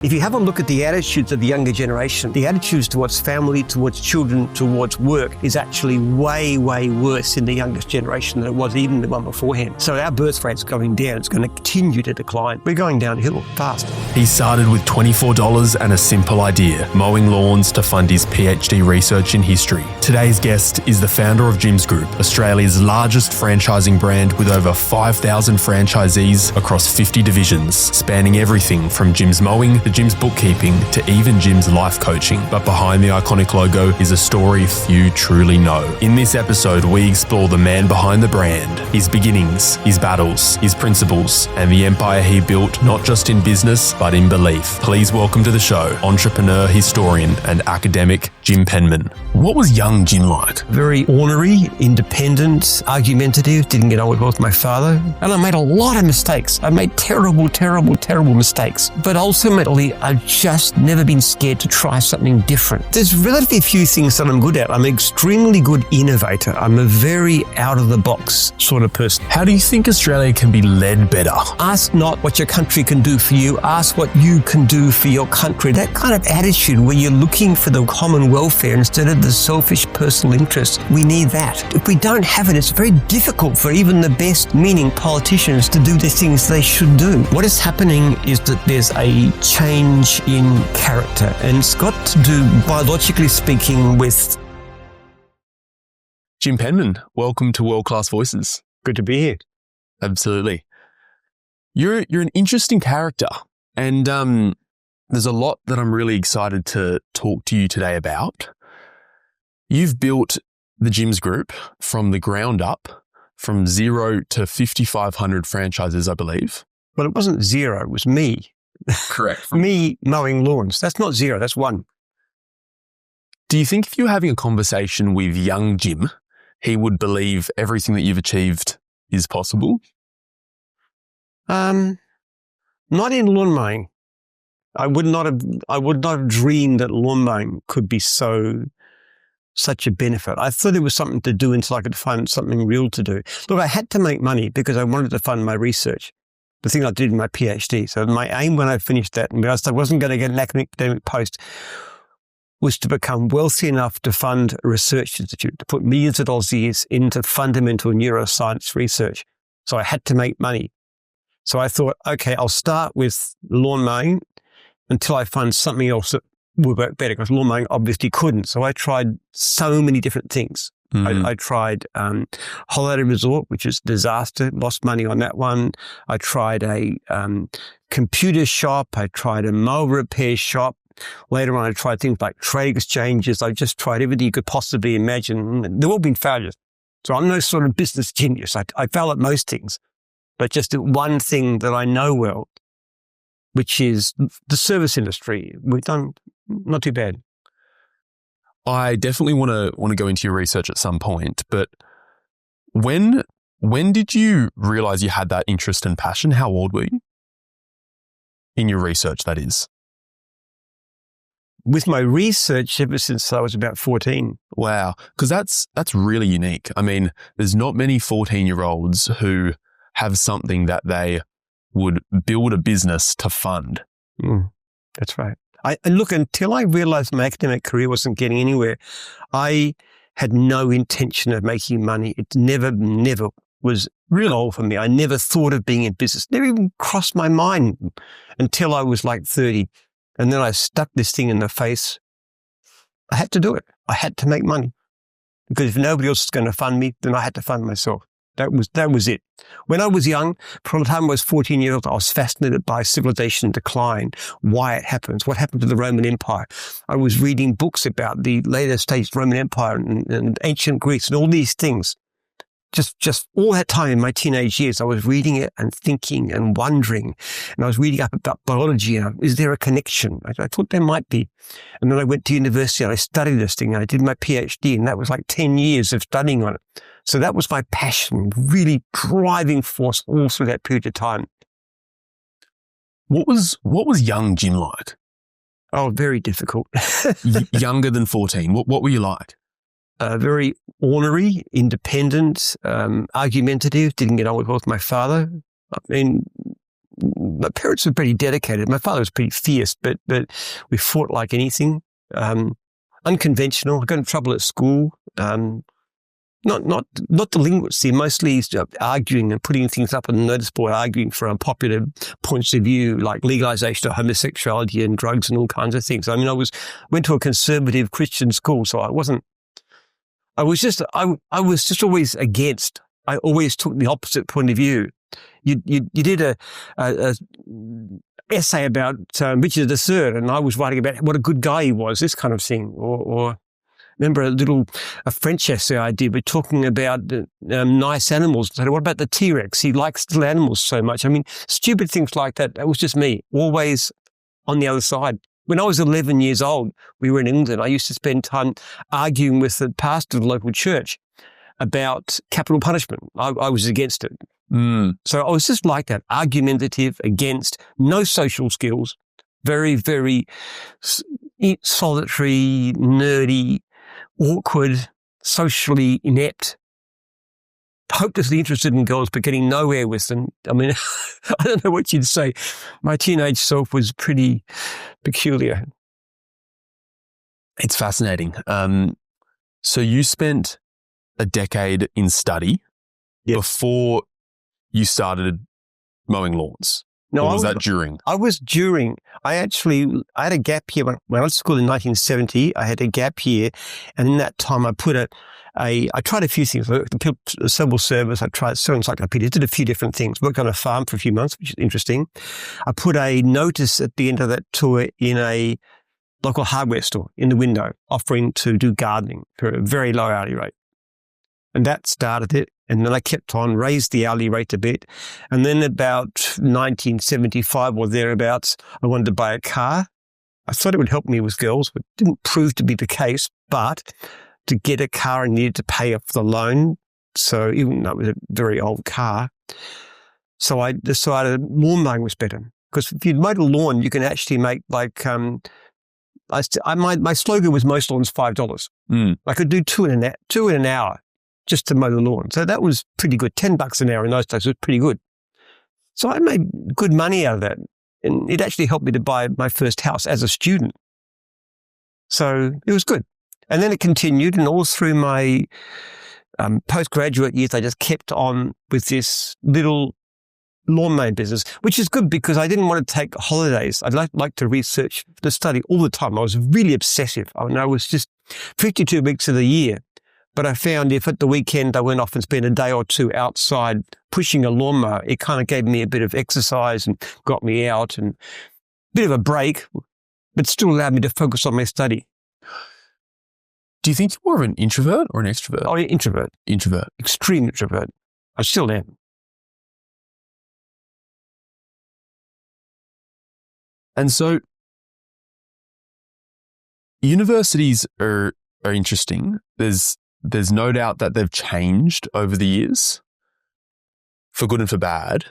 If you have a look at the attitudes of the younger generation, the attitudes towards family, towards children, towards work is actually way, way worse in the youngest generation than it was even the one beforehand. So our birth rate's going down. It's going to continue to decline. We're going downhill fast. He started with $24 and a simple idea, mowing lawns to fund his PhD research in history. Today's guest is the founder of Jim's Group, Australia's largest franchising brand with over 5,000 franchisees across 50 divisions, spanning everything from Jim's Mowing to Jim's bookkeeping to even Jim's life coaching. But behind the iconic logo is a story few truly know. In this episode, we explore the man behind the brand, his beginnings, his battles, his principles, and the empire he built not just in business, but in belief. Please welcome to the show, entrepreneur, historian, and academic Jim Penman. What was young Jim like? Very ornery, independent, argumentative, didn't get on well with my father. And I made a lot of mistakes. I made terrible mistakes. But ultimately, I've just never been scared to try something different. There's relatively few things that I'm good at. I'm an extremely good innovator. I'm a very out-of-the-box sort of person. How do you think Australia can be led better? Ask not what your country can do for you. Ask what you can do for your country. That kind of attitude where you're looking for the common welfare instead of the selfish personal interest, we need that. If we don't have it, it's very difficult for even the best meaning politicians to do the things they should do. What is happening is that there's a change in character, and it's got to do, biologically speaking, with... Jim Penman, welcome to World Class Voices. Good to be here. Absolutely. You're an interesting character, and there's a lot that I'm really excited to talk to you today about. You've built the Jim's Group from the ground up, from 0 to 5,500 franchises, I believe. Well, it wasn't 0, it was me. Correct. Me mowing lawns. That's not 0, that's 1. Do you think if you're having a conversation with young Jim, he would believe everything that you've achieved is possible? Not in lawn mowing. I would not have dreamed that lawn mowing could be such a benefit. I thought it was something to do until I could find something real to do. Look, I had to make money because I wanted to fund my research. The thing I did in my PhD. So my aim when I finished that, and realized I wasn't going to get an academic post, was to become wealthy enough to fund a research institute, to put millions of dollars a year into fundamental neuroscience research. So I had to make money. So I thought, okay, I'll start with lawn mowing until I find something else that would work better, because lawn mowing obviously couldn't. So I tried so many different things. I tried holiday resort, which is disaster, lost money on that one. I tried a computer shop. I tried a mobile repair shop. Later on, I tried things like trade exchanges. I just tried everything you could possibly imagine. They've all been failures. So I'm no sort of business genius. I fail at most things, but just at one thing that I know well, which is the service industry. We've done not too bad. I definitely want to go into your research at some point, but when did you realize you had that interest and passion? How old were you? In your research, that is. With my research ever since I was about 14. Wow. Because that's really unique. I mean, there's not many 14-year-olds who have something that they would build a business to fund. That's right. And look, until I realized my academic career wasn't getting anywhere, I had no intention of making money. It never was real old for me. I never thought of being in business. Never even crossed my mind until I was like 30. And then I stuck this thing in the face. I had to do it. I had to make money. Because if nobody else was going to fund me, then I had to fund myself. That was it. When I was young, from the time I was 14 years old, I was fascinated by civilization decline, why it happens, what happened to the Roman Empire. I was reading books about the later stages of the Roman Empire and ancient Greece and all these things. Just all that time in my teenage years, I was reading it and thinking and wondering. And I was reading up about biology. Is there a connection? I thought there might be. And then I went to university and I studied this thing and I did my PhD, and that was like 10 years of studying on it. So that was my passion, really driving force all through that period of time. What was young Jim like? Oh, very difficult. Younger than 14. What were you like? Very ornery, independent, argumentative, didn't get on well with my father. I mean, my parents were pretty dedicated. My father was pretty fierce, but we fought like anything. Unconventional. I got in trouble at school. Not delinquency, mostly arguing and putting things up on the notice board, arguing for unpopular points of view, like legalization of homosexuality and drugs and all kinds of things. I mean, went to a conservative Christian school, so I was just always against. I always took the opposite point of view. You did a essay about Richard III, and I was writing about what a good guy he was, this kind of thing, or remember a French essay I did. We're talking about nice animals. So what about the T-Rex? He likes little animals so much. I mean, stupid things like that. That was just me, always on the other side. When I was 11 years old, we were in England. I used to spend time arguing with the pastor of the local church about capital punishment. I was against it. So I was just like that, argumentative, against, no social skills, very, very solitary, nerdy, awkward, socially inept, hopelessly interested in girls, but getting nowhere with them. I mean, I don't know what you'd say. My teenage self was pretty peculiar. It's fascinating. So you spent a decade in study before you started mowing lawns. No, or was that during? I was during. I had a gap year when I went to school in 1970. I had a gap year, and in that time, I tried a few things. The civil service. I tried civil encyclopedia. Did a few different things. Worked on a farm for a few months, which is interesting. I put a notice at the end of that tour in a local hardware store in the window, offering to do gardening for a very low hourly rate, and that started it. And then I kept on, raised the hourly rate a bit. And then about 1975 or thereabouts, I wanted to buy a car. I thought it would help me with girls, but it didn't prove to be the case. But to get a car, I needed to pay off the loan. So even though it was a very old car. So I decided lawn mowing was better. Because if you mow a lawn, you can actually make like, my slogan was most lawns $5. I could do two in an hour. Just to mow the lawn. So that was pretty good. $10 an hour in those days was pretty good. So I made good money out of that. And it actually helped me to buy my first house as a student. So it was good. And then it continued, and all through my postgraduate years, I just kept on with this little lawn mowing business, which is good because I didn't want to take holidays. I'd like to research, to study all the time. I was really obsessive. I mean, I was just 52 weeks of the year. But I found if at the weekend I went off and spent a day or two outside pushing a lawnmower, it kind of gave me a bit of exercise and got me out and a bit of a break, but still allowed me to focus on my study. Do you think you're more of an introvert or an extrovert? Oh, introvert. Introvert. Extreme introvert. I still am. And so universities are interesting. There's no doubt that they've changed over the years, for good and for bad.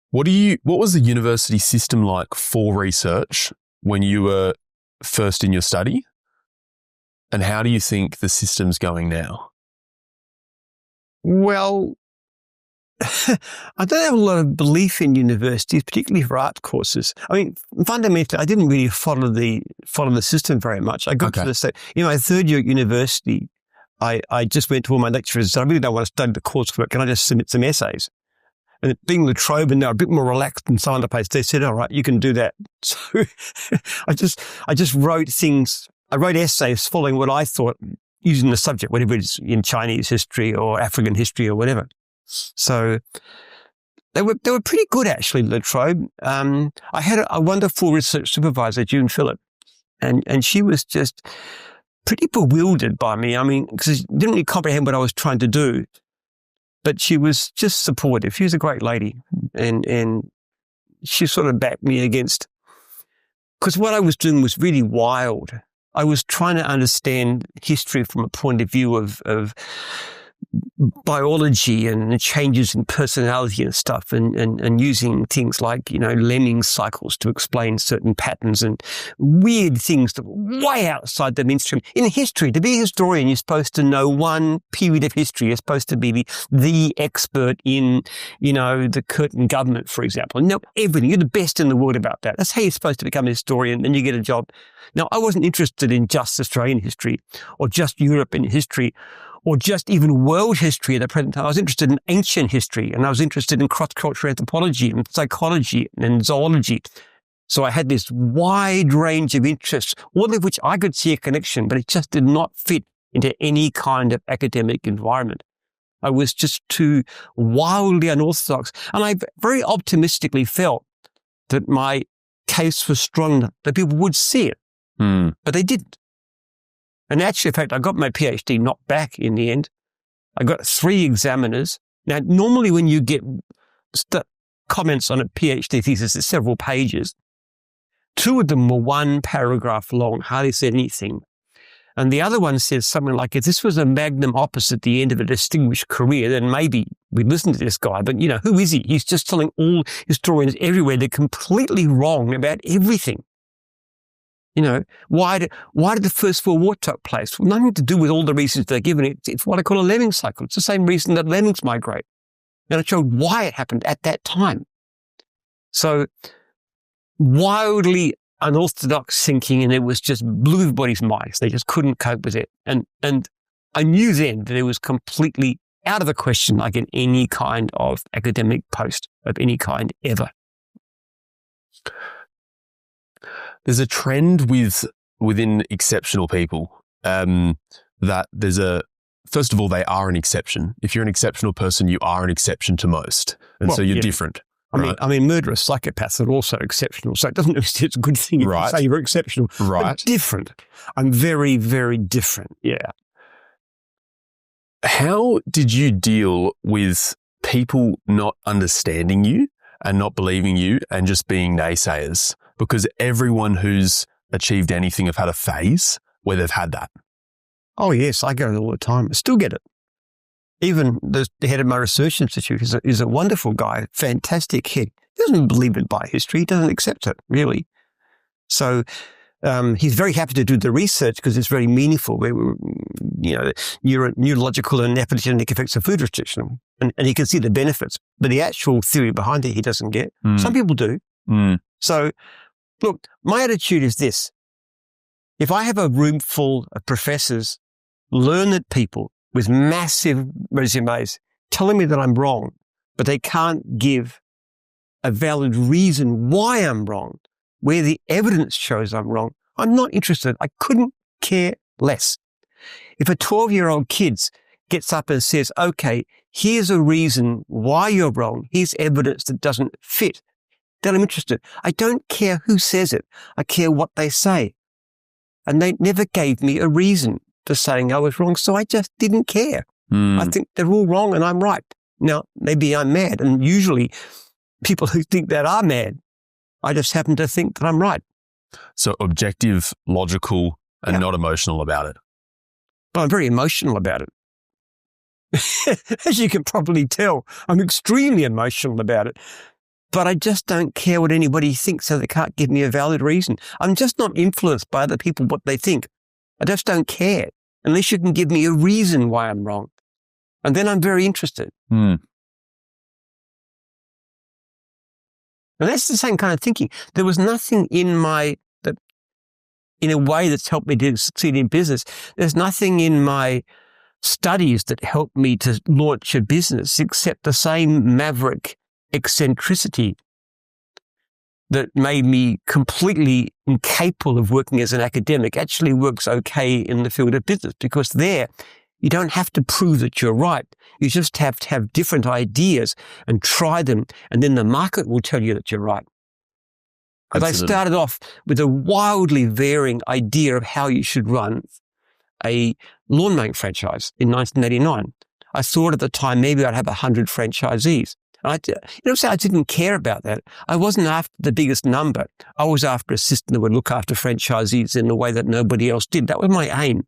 What was the university system like for research when you were first in your study? And how do you think the system's going now? Well, I don't have a lot of belief in universities, particularly for art courses. I mean, fundamentally, I didn't really follow the system very much. I got to my third year at university, I just went to all my lecturers and said, I really don't want to study the coursework. Can I just submit some essays? And being La Trobe and they're a bit more relaxed than some other places, they said, all right, you can do that. So I just wrote things. I wrote essays following what I thought, using the subject, whatever it is, in Chinese history or African history or whatever. So they were pretty good, actually, La Trobe. I had a wonderful research supervisor, June Phillip, and she was just pretty bewildered by me. I mean, because she didn't really comprehend what I was trying to do, but she was just supportive. She was a great lady, and she sort of backed me against, because what I was doing was really wild. I was trying to understand history from a point of view of biology and changes in personality and stuff, and using things like, lemming cycles to explain certain patterns and weird things that were way outside the mainstream. In history, to be a historian, you're supposed to know one period of history. You're supposed to be the expert in, the Curtin government, for example. Know everything. You're the best in the world about that. That's how you're supposed to become a historian, and you get a job. Now, I wasn't interested in just Australian history or just European history, or just even world history at the present time. I was interested in ancient history, and I was interested in cross-cultural anthropology and psychology and zoology. So I had this wide range of interests, all of which I could see a connection, but it just did not fit into any kind of academic environment. I was just too wildly unorthodox. And I very optimistically felt that my case was strong enough that people would see it, but they didn't. And actually, in fact, I got my PhD knocked back in the end. I got 3 examiners. Now, normally when you get comments on a PhD thesis, it's several pages. 2 of them were 1 paragraph long, hardly said anything. And the other one says something like, if this was a magnum opus at the end of a distinguished career, then maybe we'd listen to this guy. But, who is he? He's just telling all historians everywhere they're completely wrong about everything. Why did the First World War take place? Well, nothing to do with all the reasons they're given. It's what I call a lemming cycle. It's the same reason that lemmings migrate. And it showed why it happened at that time. So wildly unorthodox thinking, and it was just blew everybody's minds. They just couldn't cope with it. And I knew then that it was completely out of the question I get any kind of academic post of any kind ever. There's a trend within exceptional people that first of all, they are an exception. If you're an exceptional person, you are an exception to most. And so you're different. Right? I mean, murderous psychopaths are also exceptional. So it doesn't mean it's a good thing if you say you're exceptional. Right. But different. I'm very, very different. Yeah. How did you deal with people not understanding you and not believing you and just being naysayers? Because everyone who's achieved anything have had a phase where they've had that. Oh, yes. I get it all the time. I still get it. Even the head of my research institute is a wonderful guy, fantastic head. He doesn't believe in biohistory. He doesn't accept it, really. So he's very happy to do the research because it's very meaningful. Neurological and epigenetic effects of food restriction. And he can see the benefits. But the actual theory behind it, he doesn't get. Some people do. So, look, my attitude is this. If I have a room full of professors, learned people with massive resumes telling me that I'm wrong, but they can't give a valid reason why I'm wrong, where the evidence shows I'm wrong, I'm not interested. I couldn't care less. If a 12-year-old kid gets up and says, okay, here's a reason why you're wrong, here's evidence that doesn't fit, then I'm interested. I don't care who says it. I care what they say. And they never gave me a reason for saying I was wrong, so I just didn't care. I think they're all wrong and I'm right. Now, maybe I'm mad, and usually people who think that are mad. I just happen to think that I'm right. So objective, logical, and not emotional about it. But I'm very emotional about it. As you can probably tell, I'm extremely emotional about it. But I just don't care what anybody thinks, so they can't give me a valid reason. I'm just not influenced by other people, what they think. I just don't care, unless you can give me a reason why I'm wrong. And then I'm very interested. And that's the same kind of thinking. There was nothing in a way that's helped me to succeed in business. There's nothing in my studies that helped me to launch a business except the same maverick eccentricity that made me completely incapable of working as an academic actually works okay in the field of business, because there you don't have to prove that you're right. You just have to have different ideas and try them, and then the market will tell you that you're right. Because I started off with a wildly varying idea of how you should run a lawn mowing franchise in 1989. I thought at the time maybe I'd have 100 franchisees. And I didn't care about that. I wasn't after the biggest number. I was after a system that would look after franchisees in a way that nobody else did. That was my aim.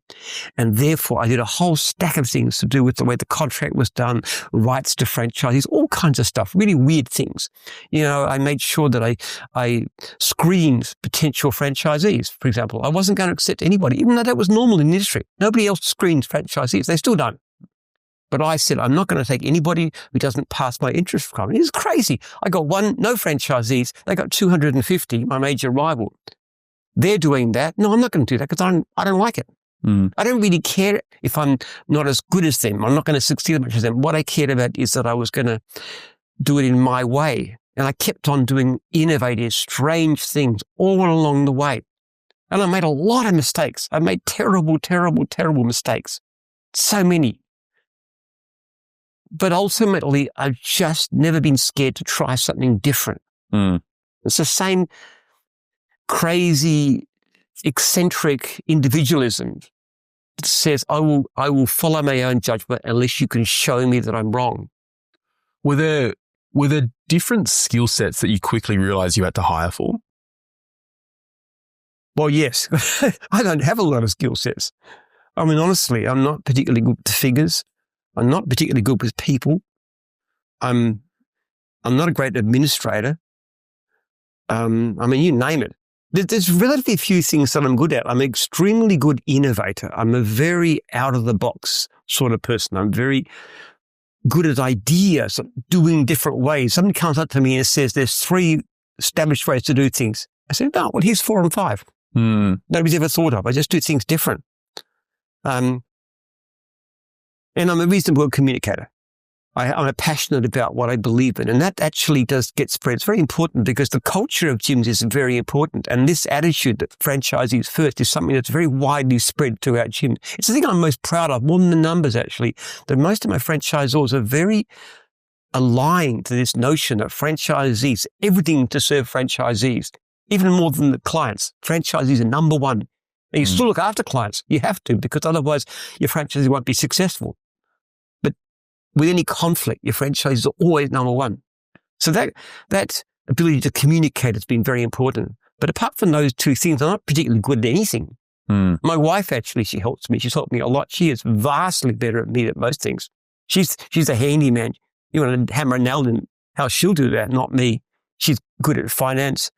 And therefore, I did a whole stack of things to do with the way the contract was done, rights to franchisees, all kinds of stuff, really weird things. I made sure that I screened potential franchisees, for example. I wasn't going to accept anybody, even though that was normal in the industry. Nobody else screens franchisees. They still don't. But I said, I'm not going to take anybody who doesn't pass my interest requirement. It's crazy. I got no franchisees. They got 250, my major rival. They're doing that. No, I'm not going to do that because I don't like it. I don't really care if I'm not as good as them. I'm not going to succeed as much as them. What I cared about is that I was going to do it in my way. And I kept on doing innovative, strange things all along the way. And I made a lot of mistakes. I made terrible, terrible, terrible mistakes. So many. But ultimately, I've just never been scared to try something different. It's the same crazy, eccentric individualism that says, I will follow my own judgment unless you can show me that I'm wrong. Were there different skill sets that you quickly realized you had to hire for? Well, yes. I don't have a lot of skill sets. I mean, honestly, I'm not particularly good with figures. I'm not particularly good with people. I'm not a great administrator. I mean, you name it. There's relatively few things that I'm good at. I'm an extremely good innovator. I'm a very out-of-the-box sort of person. I'm very good at ideas, doing different ways. Somebody comes up to me and says, there's 3 established ways to do things. I say, no, well, here's 4 and 5. Nobody's ever thought of. I just do things different. And I'm a reasonable communicator. I'm passionate about what I believe in, and that actually does get spread. It's very important because the culture of gyms is very important, and this attitude that franchisees first is something that's very widely spread throughout gyms. It's the thing I'm most proud of, more than the numbers actually, that most of my franchisors are very aligned to this notion that franchisees, everything to serve franchisees, even more than the clients. Franchisees are number one. And you still look after clients. You have to, because otherwise your franchisee won't be successful. But with any conflict, your franchisees are always number one. So that ability to communicate has been very important. But apart from those 2 things, I'm not particularly good at anything. My wife, actually, she helps me. She's helped me a lot. She is vastly better at me at most things. She's a handyman. You want to hammer a nail in, how she'll do that, not me. She's good at finance.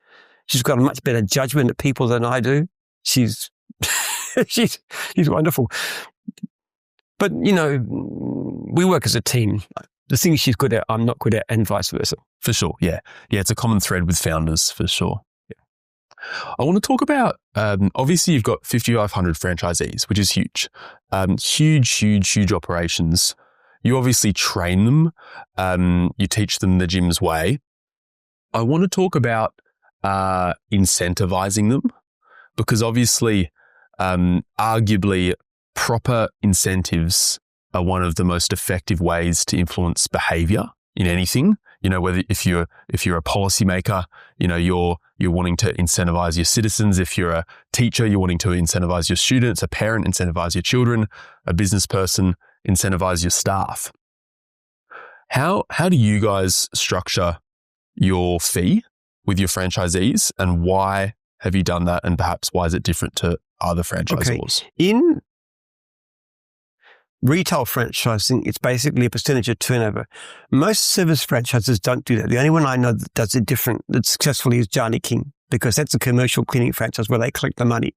She's got a much better judgment of people than I do. She's wonderful. But, we work as a team. The things she's good at, I'm not good at, and vice versa. For sure, yeah. Yeah, it's a common thread with founders, for sure. Yeah. I want to talk about, obviously you've got 5,500 franchisees, which is huge. Huge operations. You obviously train them. You teach them the gym's way. I want to talk about incentivizing them, because obviously, arguably, proper incentives are one of the most effective ways to influence behavior in anything. Whether if you're a policymaker, you're wanting to incentivize your citizens. If you're a teacher, you're wanting to incentivize your students. A parent, incentivize your children. A business person, incentivize your staff. How do you guys structure your fee with your franchisees, and why have you done that? And perhaps why is it different to other franchisors? Okay. In retail franchising, it's basically a percentage of turnover. Most service franchises don't do that. The only one I know that does it different, that successfully, is Johnny King, because that's a commercial cleaning franchise where they collect the money.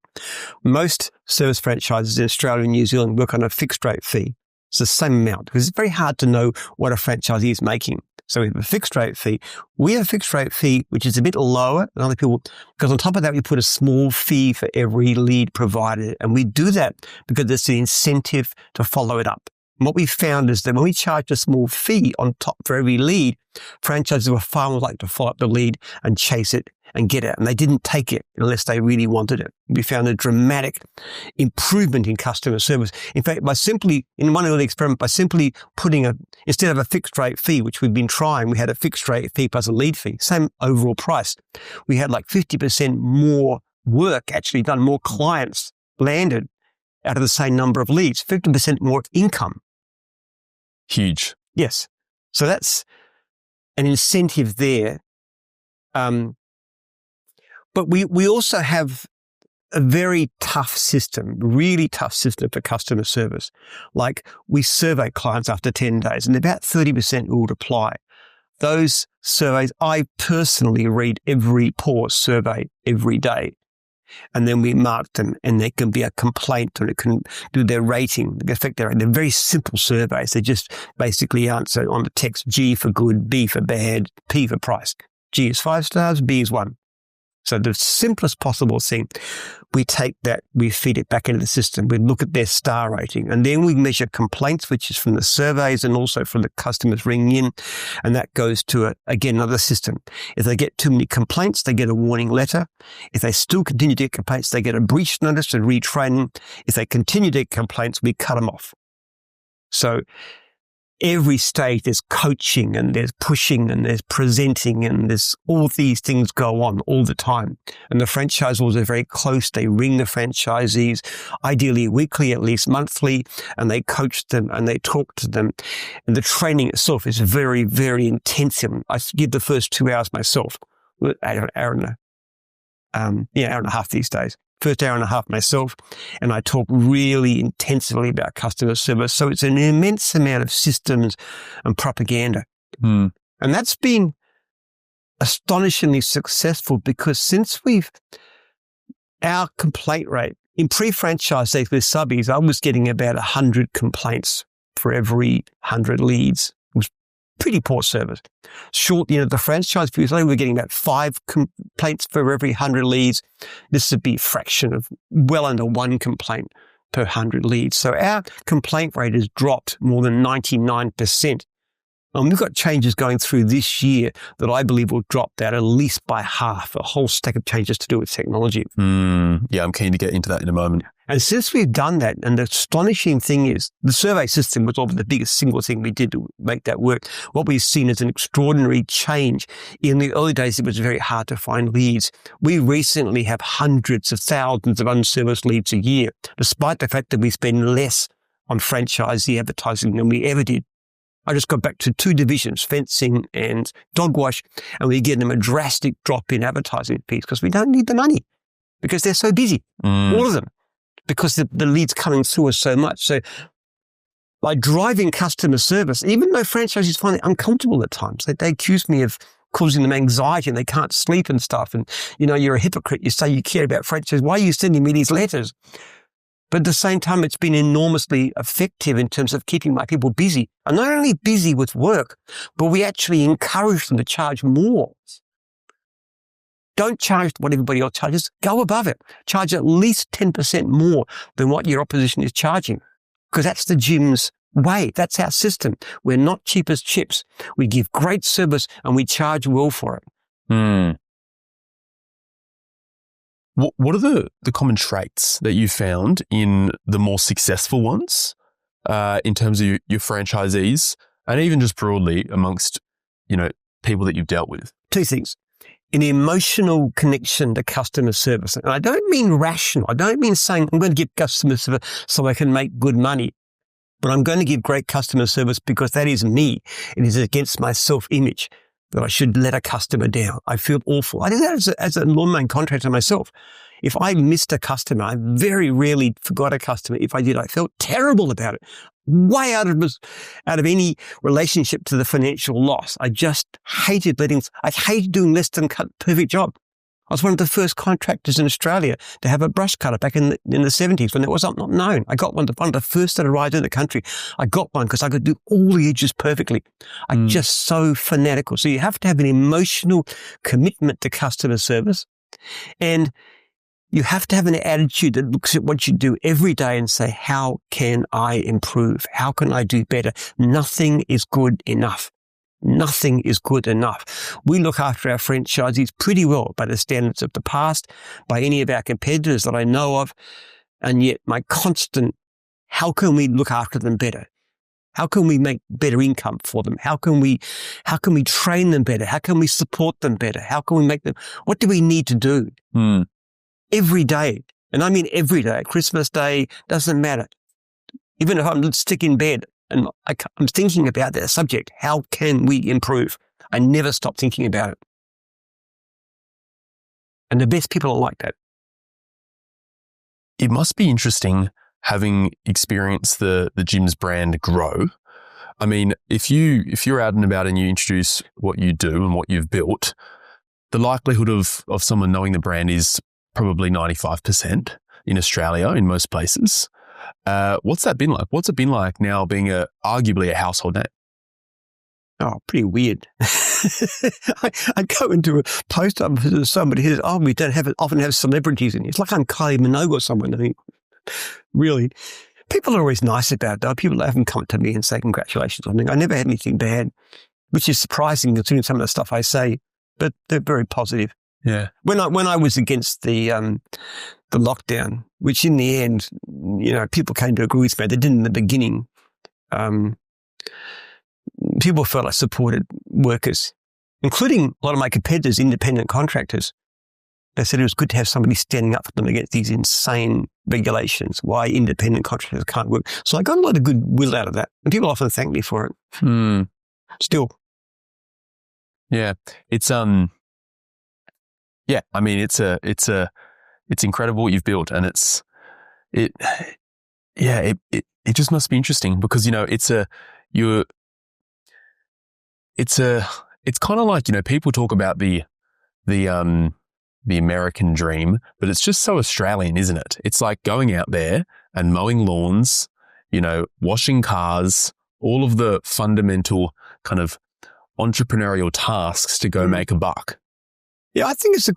Most service franchises in Australia and New Zealand work on a fixed rate fee. It's the same amount, because it's very hard to know what a franchisee is making. So we have a fixed rate fee. We have a fixed rate fee, which is a bit lower than other people, because on top of that, we put a small fee for every lead provided. And we do that because it's the incentive to follow it up. And what we found is that when we charge a small fee on top for every lead, franchises were far more likely to follow up the lead and chase it and get it. And they didn't take it unless they really wanted it. We found a dramatic improvement in customer service. In fact, in one early experiment, by simply putting instead of a fixed rate fee, which we've been trying, we had a fixed rate fee plus a lead fee, same overall price. We had like 50% more work actually done, more clients landed out of the same number of leads, 50% more income. Huge. Yes. So that's an incentive there. But we also have a very tough system, really tough system for customer service. Like, we survey clients after 10 days and about 30% will reply. Those surveys, I personally read every poor survey every day. And then we mark them, and there can be a complaint, or it can do their rating, affect their rating. They're very simple surveys. They just basically answer on the text: G for good, B for bad, P for price. G is 5 stars, B is 1. So the simplest possible thing, we take that, we feed it back into the system. We look at their star rating, and then we measure complaints, which is from the surveys and also from the customers ringing in. And that goes to, another system. If they get too many complaints, they get a warning letter. If they still continue to get complaints, they get a breach notice and retraining. If they continue to get complaints, we cut them off. So every stage there's coaching and there's pushing and there's presenting and there's all these things go on all the time. And the franchisors are very close. They ring the franchisees, ideally weekly, at least monthly, and they coach them and they talk to them. And the training itself is very, very intensive. I give the first 2 hours myself, hour and a half these days. First hour and a half myself, and I talk really intensively about customer service. So it's an immense amount of systems and propaganda. And that's been astonishingly successful, because since our complaint rate in pre-franchise days with subbies, I was getting about 100 complaints for every 100 leads. It was pretty poor service. The franchise views, we're getting about 5 complaints for every 100 leads. This would be a fraction of well under 1 complaint per 100 leads. So our complaint rate has dropped more than 99%. And we've got changes going through this year that I believe will drop that at least by half, a whole stack of changes to do with technology. Yeah, I'm keen to get into that in a moment. And since we've done that, and the astonishing thing is, the survey system was obviously the biggest single thing we did to make that work. What we've seen is an extraordinary change. In the early days, it was very hard to find leads. We recently have hundreds of thousands of unserviced leads a year, despite the fact that we spend less on franchisee advertising than we ever did. I just got back to 2 divisions, fencing and dog wash, and we give them a drastic drop in advertising fees because we don't need the money, because they're so busy, all of them, because the leads coming through are so much. So by driving customer service, even though franchisees find it uncomfortable at times, they accuse me of causing them anxiety and they can't sleep and stuff. And, you're a hypocrite. You say you care about franchise. Why are you sending me these letters? But at the same time, it's been enormously effective in terms of keeping my people busy. And not only busy with work, but we actually encourage them to charge more. Don't charge what everybody else charges. Go above it. Charge at least 10% more than what your opposition is charging, because that's the gym's way. That's our system. We're not cheap as chips. We give great service and we charge well for it. What are the common traits that you found in the more successful ones in terms of your franchisees, and even just broadly amongst, people that you've dealt with? 2 things. An emotional connection to customer service. And I don't mean rational. I don't mean saying I'm going to give customer service so I can make good money. But I'm going to give great customer service because that is me. It is against my self-image that I should let a customer down. I feel awful. I did that as a lawn mowing contractor myself. If I missed a customer, I very rarely forgot a customer. If I did, I felt terrible about it. Way out of any relationship to the financial loss. I just hated doing less than perfect job. I was one of the first contractors in Australia to have a brush cutter back in the 70s when it was not known. I got one of the first that arrived in the country. I got one because I could do all the edges perfectly. I'm just so fanatical. So you have to have an emotional commitment to customer service, and you have to have an attitude that looks at what you do every day and say, how can I improve? How can I do better? Nothing is good enough. Nothing is good enough. We look after our franchisees pretty well by the standards of the past, by any of our competitors that I know of. And yet my constant, how can we look after them better? How can we make better income for them? How can we train them better? How can we support them better? How can we make them, what do we need to do? Every day. And I mean every day. Christmas Day, doesn't matter. Even if I'm sick in bed and I'm thinking about that subject, how can we improve? I never stop thinking about it. And the best people are like that. It must be interesting having experienced the Jim's brand grow. I mean, if you're out and about and you introduce what you do and what you've built, the likelihood of someone knowing the brand is probably 95% in Australia, in most places. What's that been like? What's it been like now being arguably a household name? Oh, pretty weird. I go into a post office and somebody says, "Oh, we don't often have celebrities in here." It's like I'm Kylie Minogue or someone. I mean, really, people are always nice about it, though. People haven't come to me and say congratulations on me. I never had anything bad, which is surprising considering some of the stuff I say, but they're very positive. Yeah. When I was against the lockdown, which in the end, people came to agree with me. They didn't in the beginning. People felt I supported workers, including a lot of my competitors, independent contractors. They said it was good to have somebody standing up for them against these insane regulations, why independent contractors can't work. So I got a lot of goodwill out of that. And people often thank me for it. Still. Yeah. It's, yeah, I mean, it's incredible what you've built, and it just must be interesting because, it's kind of like, people talk about the American dream, but it's just so Australian, isn't it? It's like going out there and mowing lawns, washing cars, all of the fundamental kind of entrepreneurial tasks to go make a buck. Yeah, I think it's a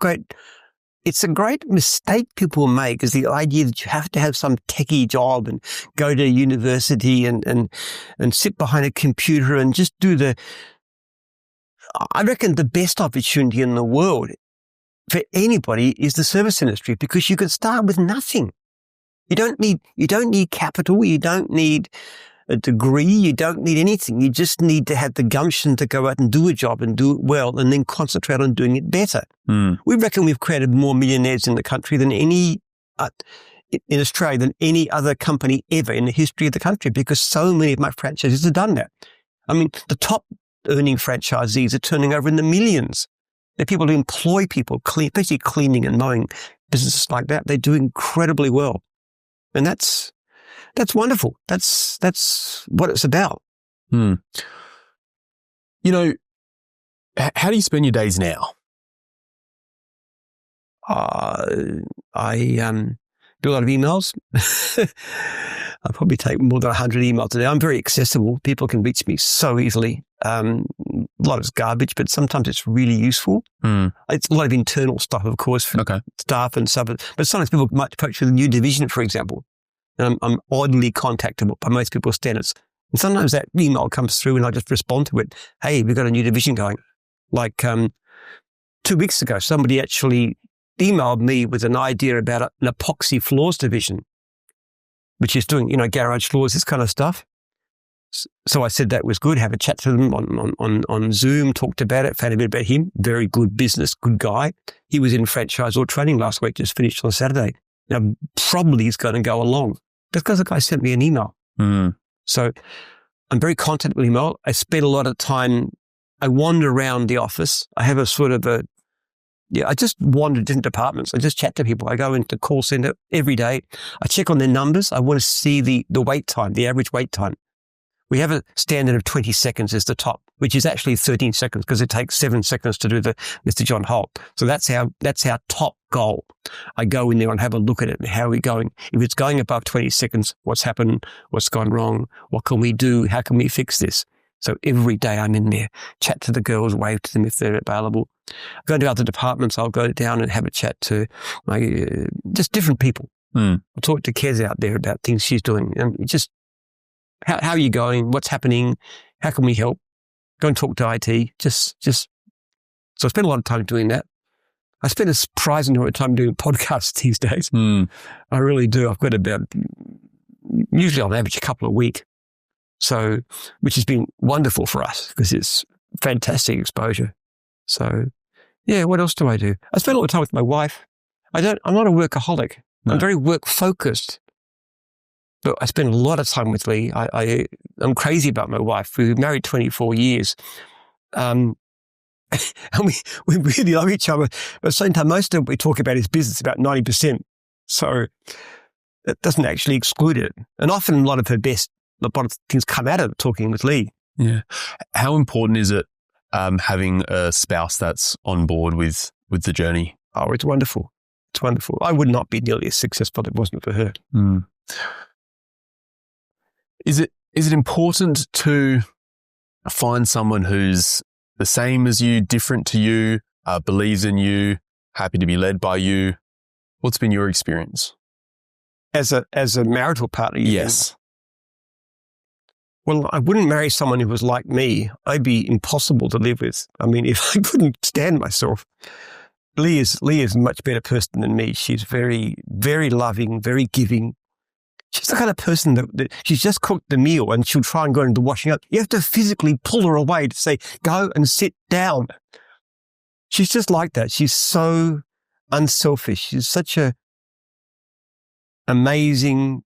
great mistake people make is the idea that you have to have some techie job and go to university and sit behind a computer and just do I reckon the best opportunity in the world for anybody is the service industry because you can start with nothing. You don't need capital. You don't need a degree. You don't need anything. You just need to have the gumption to go out and do a job and do it well and then concentrate on doing it better. We reckon we've created more millionaires in the country than in Australia than any other company ever in the history of the country because so many of my franchisees have done that. I mean, the top earning franchisees are turning over in the millions. They're people who employ people, especially cleaning and mowing businesses like that. They do incredibly well. And that's wonderful. That's what it's about. How do you spend your days now? I do a lot of emails. I probably take more than 100 emails a day. I'm very accessible. People can reach me so easily. A lot of it's garbage, but sometimes it's really useful. It's a lot of internal stuff, of course, for staff and stuff. But sometimes people might approach with a new division, for example. And I'm oddly contactable by most people's standards. And sometimes that email comes through and I just respond to it. Hey, we've got a new division going. Like 2 weeks ago, somebody actually emailed me with an idea about an epoxy floors division, which is doing, garage floors, this kind of stuff. So I said that was good. Have a chat to them on Zoom, talked about it, found a bit about him. Very good business, good guy. He was in franchise or training last week, just finished on Saturday. Now, probably he's going to go along. That's because the guy sent me an email. So I'm very content with email. I spend a lot of time, I wander around the office. I have I just wander different departments. I just chat to people. I go into the call center every day. I check on their numbers. I want to see the wait time, the average wait time. We have a standard of 20 seconds as the top, which is actually 13 seconds because it takes 7 seconds to do the Mr. John Holt. So that's our top goal. I go in there and have a look at it and how are we going. If it's going above 20 seconds, what's happened? What's gone wrong? What can we do? How can we fix this? So every day I'm in there, chat to the girls, wave to them if they're available. Go to other departments. I'll go down and have a chat to just different people. I'll talk to Kez out there about things she's doing. And just how are you going? What's happening? How can we help? Go and talk to IT. So I spend a lot of time doing that. I spend a surprising amount of time doing podcasts these days. I really do. I've got usually on average a couple a week. So, which has been wonderful for us because it's fantastic exposure. So, yeah, what else do I do? I spend a lot of time with my wife. I'm not a workaholic. No. I'm very work focused. But I spend a lot of time with Lee. I'm crazy about my wife. We were married 24 years. and we really love each other. But at the same time, most of what we talk about is business, about 90%. So it doesn't actually exclude it. And often a lot of things come out of talking with Lee. Yeah. How important is it having a spouse that's on board with the journey? Oh, it's wonderful. It's wonderful. I would not be nearly as successful if it wasn't for her. Mm. Is it important to find someone who's the same as you, different to you, believes in you, happy to be led by you? What's been your experience? As a marital partner, yes. Well, I wouldn't marry someone who was like me. I'd be impossible to live with. I mean, if I couldn't stand myself. Lee is a much better person than me. She's very, very loving, very giving. She's the kind of person that she's just cooked the meal and she'll try and go into the washing up. You have to physically pull her away to say, go and sit down. She's just like that. She's so unselfish. She's such a amazing,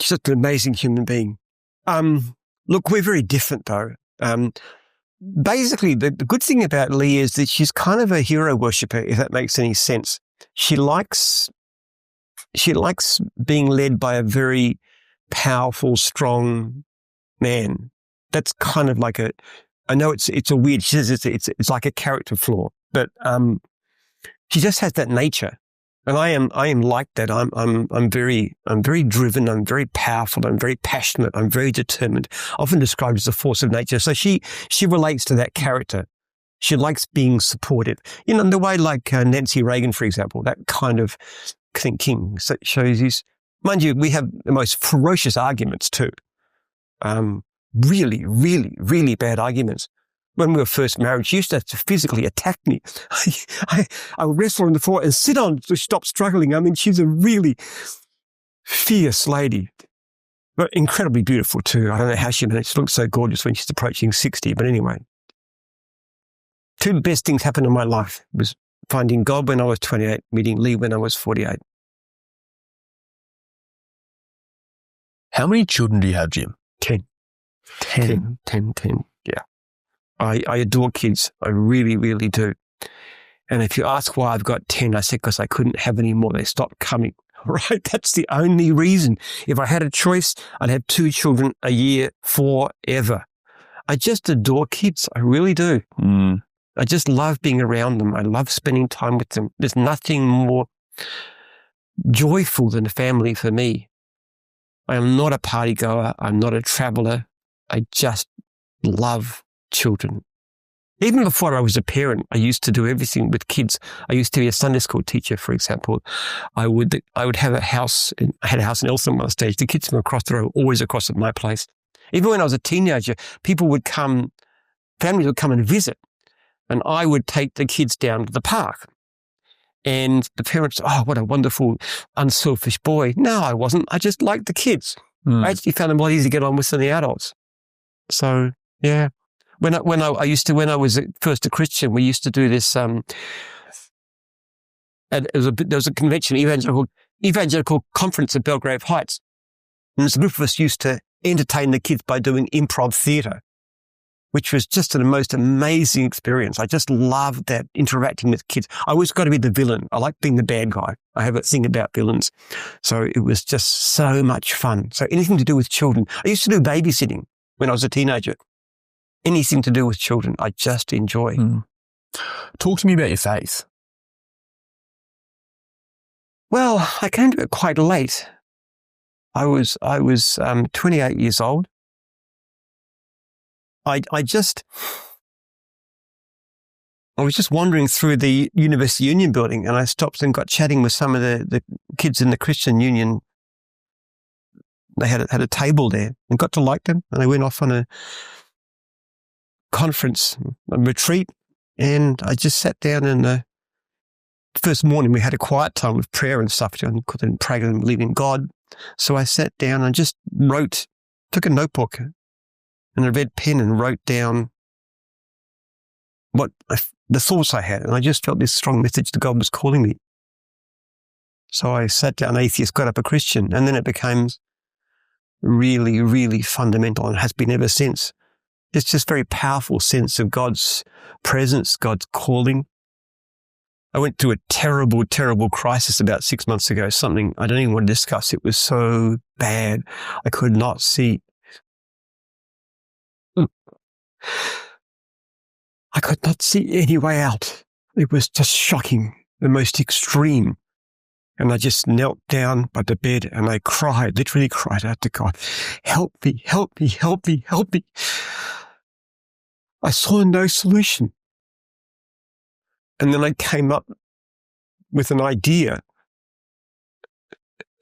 she's such an amazing human being. Look, we're very different though. Basically, the good thing about Lee is that she's kind of a hero worshipper, if that makes any sense. She likes being led by a very powerful, strong man. That's kind of like I know it's a weird, she says it's like a character flaw, but she just has that nature. And I am like that. I'm very driven. I'm very powerful. I'm very passionate. I'm very determined. Often described as a force of nature. So she relates to that character. She likes being supportive. In the way like Nancy Reagan, for example, that kind of thinking shows you, mind you, we have the most ferocious arguments too. Really, really, really bad arguments. When we were first married, she used to physically attack me. I would wrestle on the floor and sit on to stop struggling. I mean, she's a really fierce lady, but incredibly beautiful too. I don't know how she managed to look so gorgeous when she's approaching 60, but anyway. Two best things happened in my life was finding God when I was 28, meeting Lee when I was 48. How many children do you have, Jim? 10. 10. Yeah. I adore kids. I really, really do. And if you ask why I've got 10, I said because I couldn't have any more. They stopped coming. Right? That's the only reason. If I had a choice, I'd have 2 children a year forever. I just adore kids. I really do. Mm. I just love being around them. I love spending time with them. There's nothing more joyful than a family for me. I am not a party goer. I'm not a traveler. I just love children. Even before I was a parent, I used to do everything with kids. I used to be a Sunday school teacher, for example. I would have a house. I had a house in Eltham on stage. The kids from across the road, always across at my place. Even when I was a teenager, families would come and visit, and I would take the kids down to the park. And the parents, oh, what a wonderful, unselfish boy. No, I wasn't. I just liked the kids. I actually found them a lot easier to get on with than the adults. So, yeah. When I was first a Christian, we used to do this, and there was a convention, evangelical conference at Belgrave Heights. And a group of us used to entertain the kids by doing improv theatre, which was just the most amazing experience. I just loved that, interacting with kids. I always got to be the villain. I like being the bad guy. I have a thing about villains. So it was just so much fun. So anything to do with children. I used to do babysitting when I was a teenager. Anything to do with children, I just enjoy. Talk to me about your faith. Well, I came to it quite late. I was 28 years old. I was just wandering through the University Union building, and I stopped and got chatting with some of the kids in the Christian Union. They had a table there and got to like them, and I went off on a conference, a retreat, and I just sat down, and the first morning we had a quiet time with prayer and stuff. I couldn't pray and believe in God. So I sat down and just wrote, took a notebook and a red pen and wrote down the thoughts I had. And I just felt this strong message that God was calling me. So I sat down atheist, got up a Christian, and then it became really, really fundamental and has been ever since. It's just very powerful sense of God's presence, God's calling. I went through a terrible, terrible crisis about 6 months ago, something I don't even want to discuss. It was so bad. I could not see. I could not see any way out. It was just shocking, the most extreme. And I just knelt down by the bed and I cried, literally cried out to God, help me, help me, help me, help me. I saw no solution. And then I came up with an idea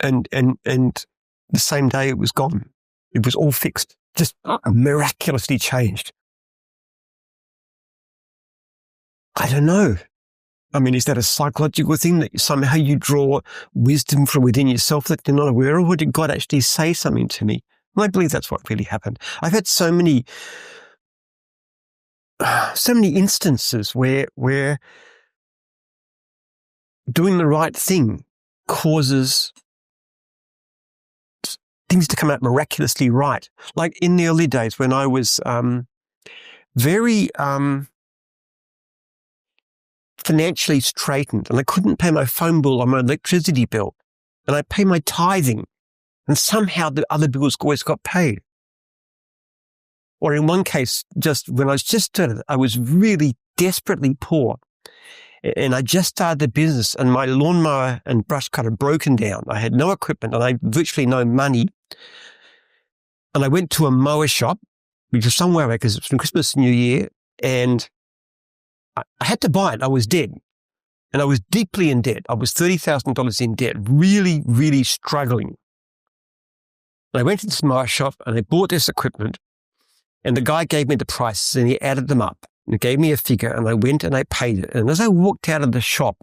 and the same day it was gone. It was all fixed, just miraculously changed. I don't know. I mean, is that a psychological thing that somehow you draw wisdom from within yourself that you're not aware of? Or did God actually say something to me? And I believe that's what really happened. I've had so many instances where doing the right thing causes things to come out miraculously right. Like in the early days when I was very financially straitened and I couldn't pay my phone bill or my electricity bill and I pay my tithing and somehow the other bills always got paid. Or in one case, just when I was just started, I was really desperately poor and I just started the business and my lawnmower and brush cutter broken down. I had no equipment and I had virtually no money. And I went to a mower shop, which was somewhere away because it was from Christmas and New Year, and I had to buy it. I was dead. And I was deeply in debt. I was $30,000 in debt, really, really struggling. And I went to this mower shop and I bought this equipment and the guy gave me the prices and he added them up and gave me a figure and I went and I paid it. And as I walked out of the shop,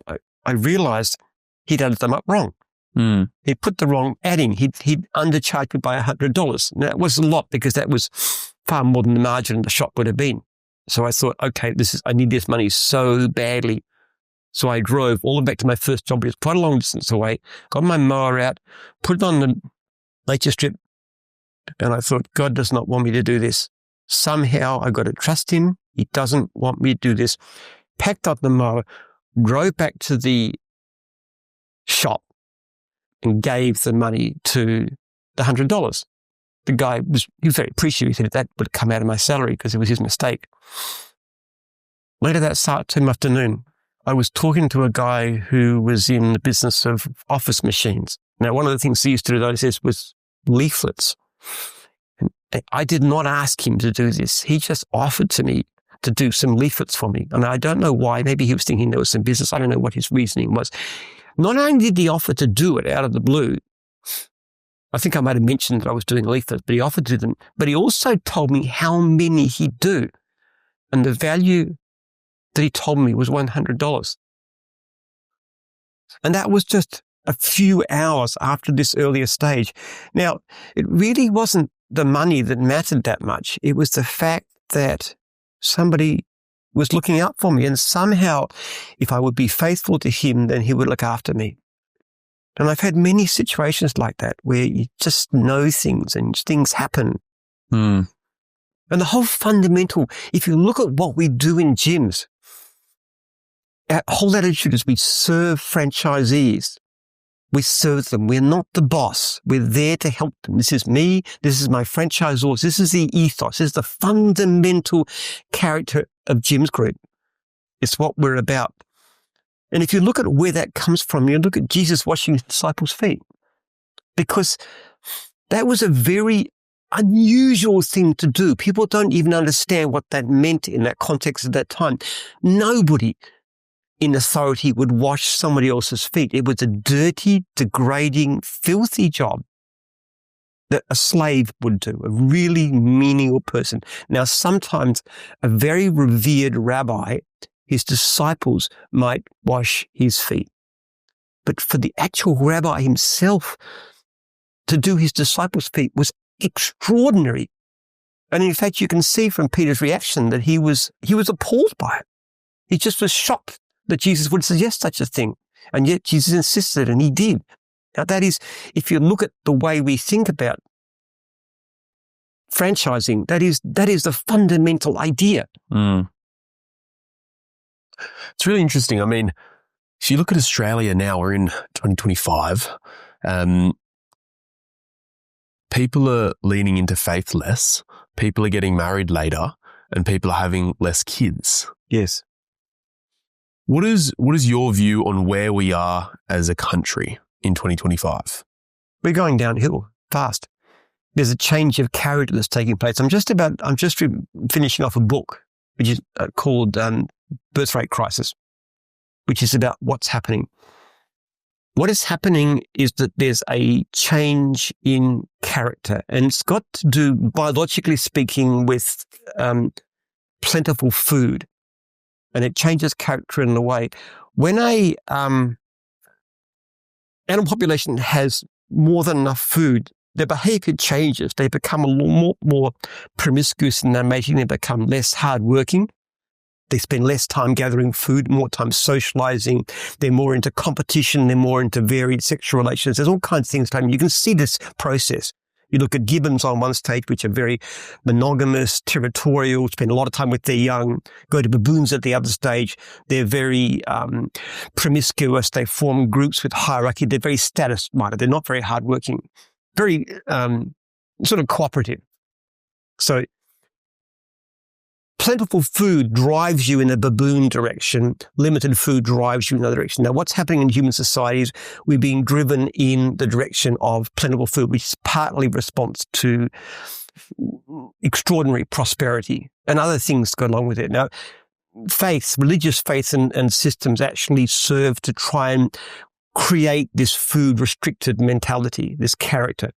I realized he'd added them up wrong. He put the wrong adding. He'd undercharged me by $100. Now, that was a lot because that was far more than the margin the shop would have been. So I thought, okay, I need this money so badly. So I drove all the way back to my first job, which was quite a long distance away, got my mower out, put it on the nature strip, and I thought, God does not want me to do this. Somehow I got to trust him. He doesn't want me to do this. Packed up the mower, drove back to the shop and gave the money to the $100. The guy was very appreciative. He said that would come out of my salary because it was his mistake. Later that same afternoon, I was talking to a guy who was in the business of office machines. Now, one of the things he used to do, those days, was leaflets. And I did not ask him to do this. He just offered to me to do some leaflets for me. And I don't know why. Maybe he was thinking there was some business. I don't know what his reasoning was. Not only did he offer to do it out of the blue, I think I might have mentioned that I was doing leaflets, but he offered to do them. But he also told me how many he'd do. And the value that he told me was $100. And that was just a few hours after this earlier stage. Now, it really wasn't the money that mattered that much. It was the fact that somebody was looking out for me. And somehow, if I would be faithful to him, then he would look after me. And I've had many situations like that where you just know things and things happen. And the whole fundamental, if you look at what we do in gyms, our whole attitude is we serve franchisees. We serve them. We're not the boss. We're there to help them. This is me. This is my franchisors. This is the ethos. This is the fundamental character of Jim's Group. It's what we're about. And if you look at where that comes from, you look at Jesus washing his disciples' feet, because that was a very unusual thing to do. People don't even understand what that meant in that context at that time. Nobody in authority would wash somebody else's feet. It was a dirty, degrading, filthy job that a slave would do, a really menial person. Now, sometimes a very revered rabbi, his disciples might wash his feet. But for the actual rabbi himself to do his disciples' feet was extraordinary. And in fact, you can see from Peter's reaction that he was appalled by it. He just was shocked that Jesus would suggest such a thing. And yet Jesus insisted, and he did. Now that is, if you look at the way we think about franchising. That is the fundamental idea. Mm. It's really interesting. I mean, if you look at Australia now, we're in 2025. People are leaning into faith less. People are getting married later, and people are having less kids. Yes. What is your view on where we are as a country in 2025? We're going downhill fast. There's a change of character that's taking place. I'm just finishing off a book which is called Birth Rate Crisis, which is about what's happening. What is happening is that there's a change in character, and it's got to do, biologically speaking, with plentiful food, and it changes character in a way. When a animal population has more than enough food, their behavior changes. They become a lot more promiscuous in their mating. They become less hardworking. They spend less time gathering food, more time socializing. They're more into competition. They're more into varied sexual relations. There's all kinds of things happening. You can see this process. You look at gibbons on one stage, which are very monogamous, territorial, spend a lot of time with their young. Go to baboons at the other stage. They're very promiscuous. They form groups with hierarchy. They're very status-minded. They're not very hardworking, very sort of cooperative. So plentiful food drives you in a baboon direction. Limited food drives you in another direction. Now, what's happening in human societies, we're being driven in the direction of plentiful food, which is partly response to extraordinary prosperity and other things go along with it. Now, religious faith and systems actually serve to try and create this food-restricted mentality, this character.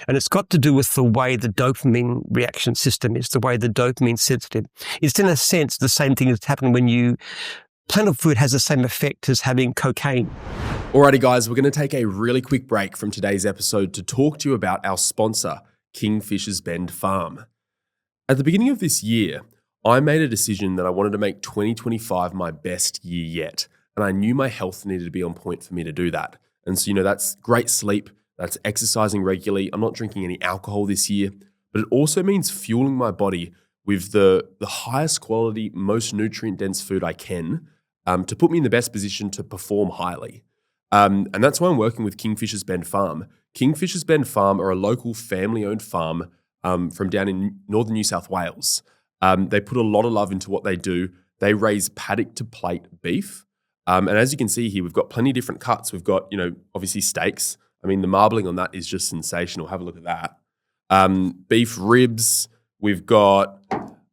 And it's got to do with the way the dopamine reaction system is, the way the dopamine sensitive. It's in a sense the same thing that's happened when plentiful food has the same effect as having cocaine. Alrighty guys, we're going to take a really quick break from today's episode to talk to you about our sponsor, Kingfishers Bend Farm. At the beginning of this year, I made a decision that I wanted to make 2025 my best year yet. And I knew my health needed to be on point for me to do that. And so, that's great sleep. That's exercising regularly. I'm not drinking any alcohol this year, but it also means fueling my body with the highest quality, most nutrient-dense food I can to put me in the best position to perform highly. And that's why I'm working with Kingfishers Bend Farm. Kingfishers Bend Farm are a local family-owned farm from down in northern New South Wales. They put a lot of love into what they do. They raise paddock-to-plate beef. And as you can see here, we've got plenty of different cuts. We've got, obviously steaks. I mean, the marbling on that is just sensational. Have a look at that. Beef ribs. We've got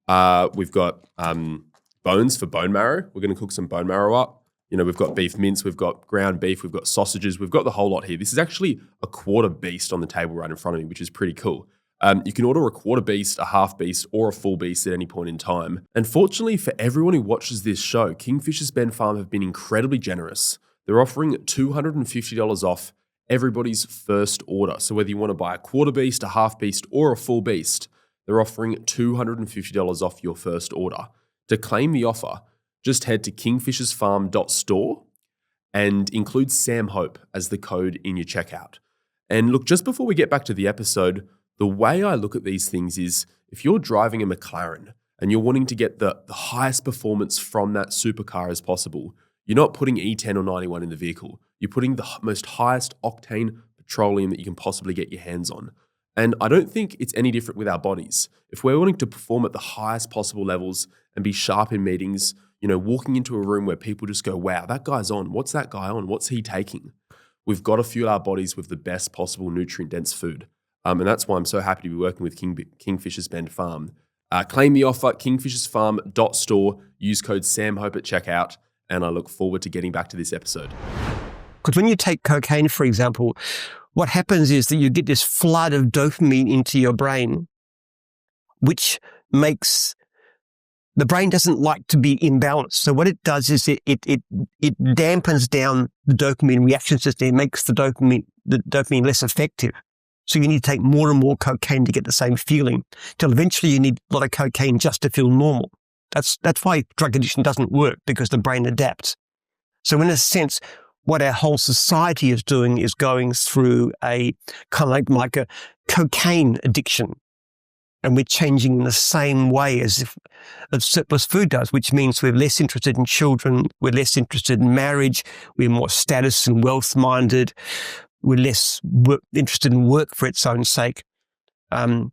bones for bone marrow. We're going to cook some bone marrow up. We've got beef mince. We've got ground beef. We've got sausages. We've got the whole lot here. This is actually a quarter beast on the table right in front of me, which is pretty cool. You can order a quarter beast, a half beast, or a full beast at any point in time. And fortunately for everyone who watches this show, Kingfishers Bend Farm have been incredibly generous. They're offering $250 off everybody's first order. So whether you want to buy a quarter beast, a half beast, or a full beast, they're offering $250 off your first order. To claim the offer, just head to kingfishersfarm.store and include Sam Hope as the code in your checkout. And look, just before we get back to the episode, the way I look at these things is if you're driving a McLaren and you're wanting to get the highest performance from that supercar as possible, you're not putting E10 or 91 in the vehicle. You're putting the most highest octane petroleum that you can possibly get your hands on. And I don't think it's any different with our bodies. If we're wanting to perform at the highest possible levels and be sharp in meetings, walking into a room where people just go, wow, that guy's on. What's that guy on? What's he taking? We've got to fuel our bodies with the best possible nutrient-dense food. And that's why I'm so happy to be working with Kingfishers Bend Farm. Claim the offer, kingfishersfarm.store. Use code SAMHOPE at checkout. And I look forward to getting back to this episode. Because when you take cocaine, for example, what happens is that you get this flood of dopamine into your brain, which makes the brain doesn't like to be imbalanced. So what it does is it dampens down the dopamine reaction system. It makes the dopamine less effective. So you need to take more and more cocaine to get the same feeling, till eventually you need a lot of cocaine just to feel normal. That's why drug addiction doesn't work, because the brain adapts. So in a sense, what our whole society is doing is going through a kind of like a cocaine addiction. and we're changing in the same way as surplus food does, which means we're less interested in children, we're less interested in marriage, we're more status and wealth minded, we're less interested in work for its own sake. And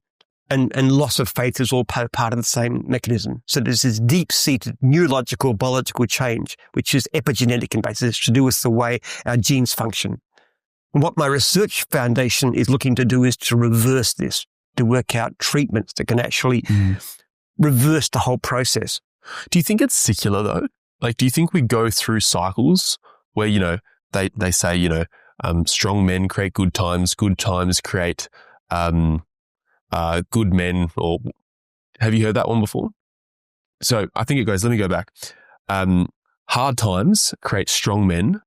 loss of faith is all part of the same mechanism. So there's this deep-seated neurological, biological change, which is epigenetic in basis. It's to do with the way our genes function. And what my research foundation is looking to do is to reverse this, to work out treatments that can actually reverse the whole process. Do you think it's secular though? Like, do you think we go through cycles where, they say, strong men create good times create good men, or have you heard that one before? So I think it goes, let me go back. Hard times create strong men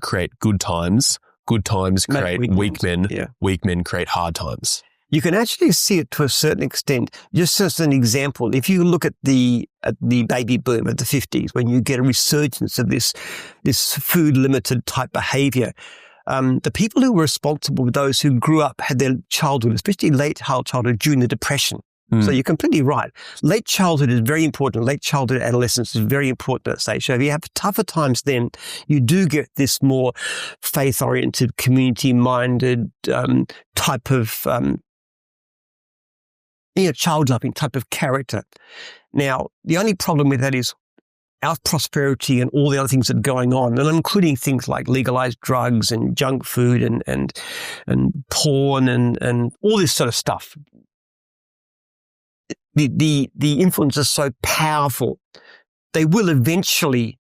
create good times create weak men, weak men create hard times. You can actually see it to a certain extent. Just as an example, if you look at the baby boom of the 50s, when you get a resurgence of this food limited type behavior, the people who were responsible were those who grew up, had their childhood, especially late childhood, during the Depression. So you're completely right. Late childhood is very important. Late childhood adolescence is very important at that stage. So if you have tougher times then, you do get this more faith-oriented, community-minded type of child-loving type of character. Now, the only problem with that is our prosperity and all the other things that are going on, and including things like legalized drugs and junk food and porn and all this sort of stuff. The influence is so powerful, they will eventually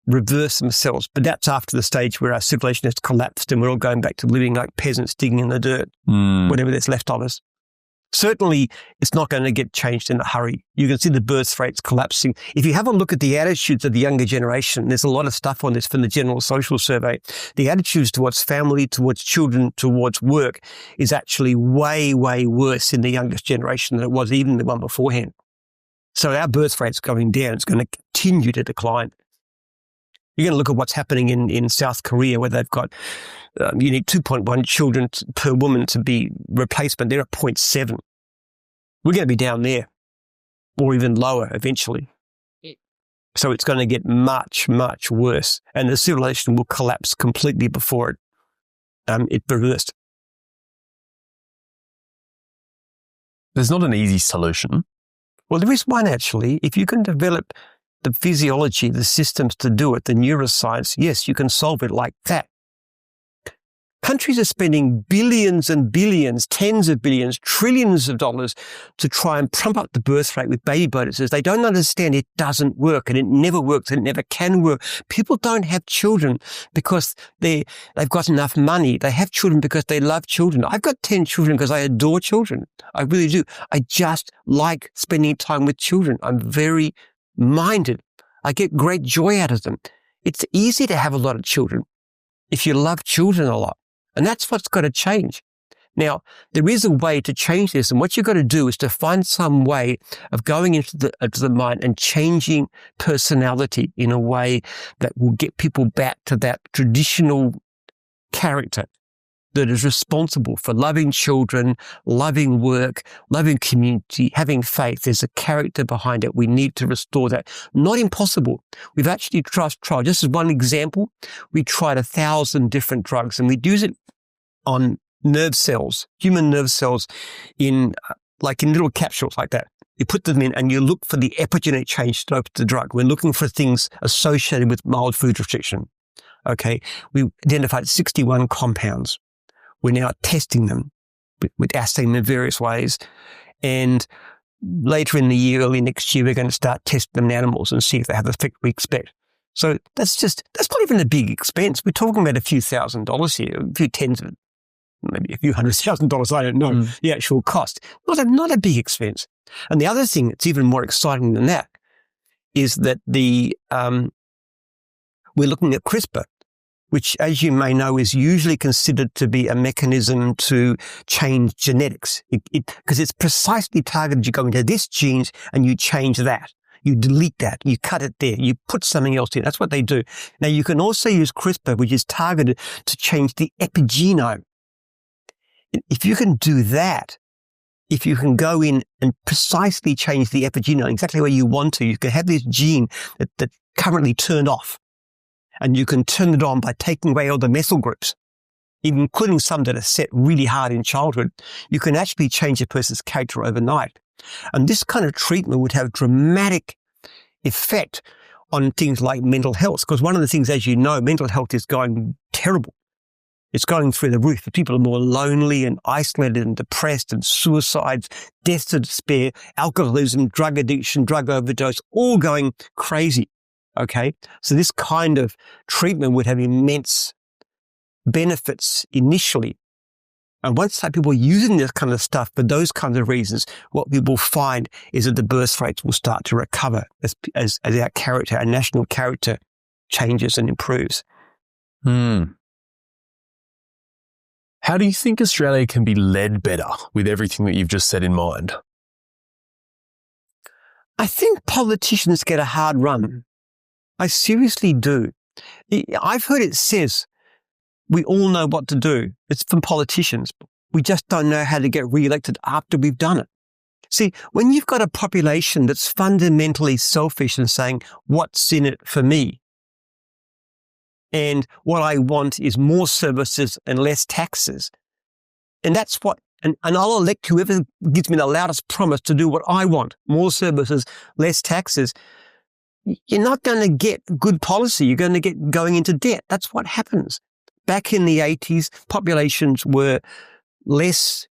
reverse themselves. But that's after the stage where our civilization has collapsed and we're all going back to living like peasants digging in the dirt, whatever that's left of us. Certainly, it's not going to get changed in a hurry. You can see the birth rates collapsing. If you have a look at the attitudes of the younger generation, there's a lot of stuff on this from the General Social Survey. The attitudes towards family, towards children, towards work is actually way, way worse in the youngest generation than it was even the one beforehand. So our birth rate's going down. It's going to continue to decline. You're going to look at what's happening in South Korea, where they've got, you need 2.1 children per woman to be replacement. They're at 0.7. We're going to be down there, or even lower eventually. So it's going to get much, much worse. And the civilization will collapse completely before it reversed. There's not an easy solution. Well, there is one actually. If you can develop the physiology, the systems to do it, the neuroscience, yes, you can solve it like that. Countries are spending billions and billions, tens of billions, trillions of dollars to try and pump up the birth rate with baby bonuses. They don't understand it doesn't work, and it never works, and it never can work. People don't have children because they've got enough money. They have children because they love children. I've got 10 children because I adore children. I really do. I just like spending time with children. I'm very minded. I get great joy out of them. It's easy to have a lot of children if you love children a lot. And that's what's got to change. Now, there is a way to change this, and what you've got to do is to find some way of going into the mind and changing personality in a way that will get people back to that traditional character that is responsible for loving children, loving work, loving community, having faith. There's a character behind it. We need to restore that. Not impossible. We've actually tried, just as one example, we tried 1,000 different drugs, and we'd use it on nerve cells, human nerve cells in little capsules like that. You put them in and you look for the epigenetic change to open the drug. We're looking for things associated with mild food restriction. Okay. We identified 61 compounds. We're now testing them with assaying them in various ways. And later in the year, early next year, we're going to start testing them in animals and see if they have the effect we expect. So that's not even a big expense. We're talking about a few $1,000s here, a few tens of, maybe a few $100,000. I don't know the actual cost. Not a big expense. And the other thing that's even more exciting than that is that we're looking at CRISPR, which, as you may know, is usually considered to be a mechanism to change genetics. Because it's precisely targeted. You go into this genes and you change that. You delete that. You cut it there. You put something else in. That's what they do. Now, you can also use CRISPR, which is targeted to change the epigenome. If you can do that, if you can go in and precisely change the epigenome exactly where you want to, you can have this gene that's currently turned off, and you can turn it on by taking away all the methyl groups, including some that are set really hard in childhood. You can actually change a person's character overnight. And this kind of treatment would have dramatic effect on things like mental health, because one of the things, as you know, mental health is going terrible. It's going through the roof. People are more lonely and isolated and depressed, and suicides, deaths of despair, alcoholism, drug addiction, drug overdose, all going crazy. Okay. So this kind of treatment would have immense benefits initially. And once people are using this kind of stuff for those kinds of reasons, what we will find is that the birth rates will start to recover as our character, our national character changes and improves. How do you think Australia can be led better with everything that you've just said in mind? I think politicians get a hard run. I seriously do. I've heard it says we all know what to do. It's from politicians. We just don't know how to get re-elected after we've done it. See, when you've got a population that's fundamentally selfish and saying, what's in it for me? And what I want is more services and less taxes. And that's what, and I'll elect whoever gives me the loudest promise to do what I want, more services, less taxes. You're not going to get good policy. You're going to get going into debt. That's what happens. Back in the 80s, populations were less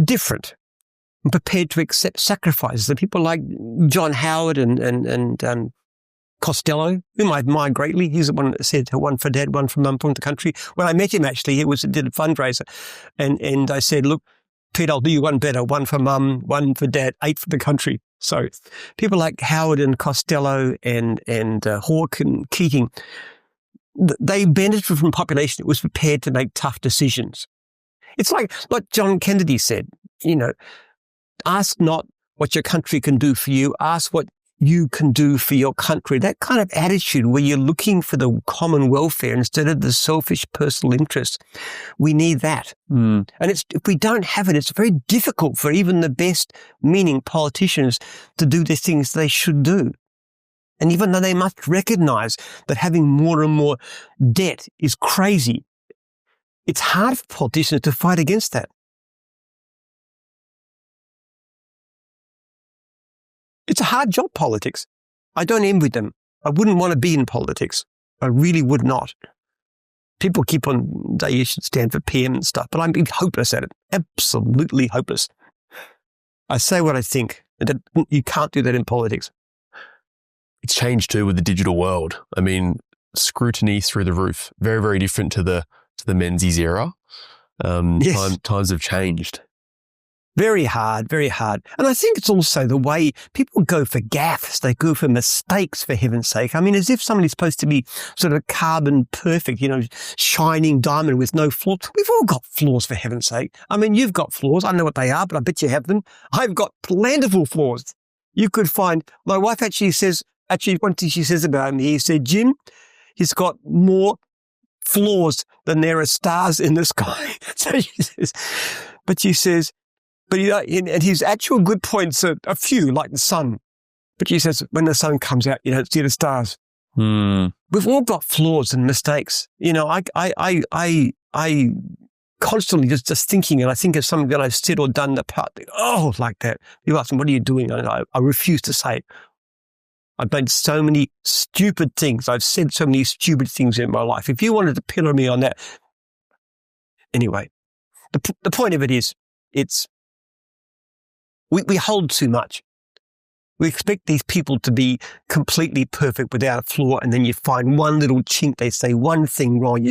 different and prepared to accept sacrifices. The people like John Howard and Costello, whom I admire greatly. He's the one that said, one for dad, one for mum, from the country. When I met him, actually, did a fundraiser. And I said, look, Pete, I'll do you one better, one for mum, one for dad, 8 for the country. So people like Howard and Costello and Hawke and Keating, they benefited from a population that was prepared to make tough decisions. It's like what John Kennedy said, ask not what your country can do for you, ask what you can do for your country. That kind of attitude where you're looking for the common welfare instead of the selfish personal interest. We need that. And if we don't have it, it's very difficult for even the best meaning politicians to do the things they should do. And even though they must recognize that having more and more debt is crazy, it's hard for politicians to fight against that. It's a hard job, politics. I don't envy them. I wouldn't want to be in politics. I really would not. People keep on, they should stand for PM and stuff, but I'm hopeless at it. Absolutely hopeless. I say what I think. You can't do that in politics. It's changed too with the digital world. I mean, scrutiny through the roof. Very, very different to the Menzies era. Yes. Times have changed. Very hard, very hard. And I think it's also the way people go for gaffes. They go for mistakes, for heaven's sake. I mean, as if somebody's supposed to be sort of carbon perfect, shining diamond with no flaws. We've all got flaws, for heaven's sake. I mean, you've got flaws. I know what they are, but I bet you have them. I've got plentiful flaws. You could find, my wife one thing she says about me, he said, Jim, he's got more flaws than there are stars in the sky. So she says, but and his actual good points are a few, like the sun. But she says, when the sun comes out, you don't see the stars. We've all got flaws and mistakes. I constantly just thinking, and I think of something that I've said or done in the past. Like that. You ask me, what are you doing? And I refuse to say it. I've made so many stupid things. I've said so many stupid things in my life. If you wanted to pillar me on that. Anyway, the point of it is, we hold too much. We expect these people to be completely perfect without a flaw, and then you find one little chink, they say one thing wrong,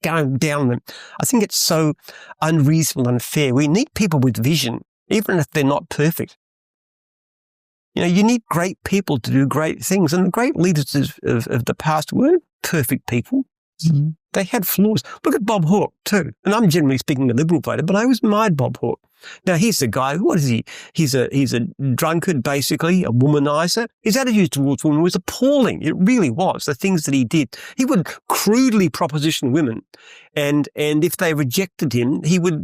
going down on them. I think it's so unreasonable and unfair. We need people with vision, even if they're not perfect. You need great people to do great things, and the great leaders of the past weren't perfect people. They had flaws. Look at Bob Hawke too. And I'm generally speaking a Liberal voter, but I always admired Bob Hawke. Now, he's the guy, what is he? He's a drunkard, basically, a womanizer. His attitude towards women was appalling. It really was. The things that he did. He would crudely proposition women, and if they rejected him, he would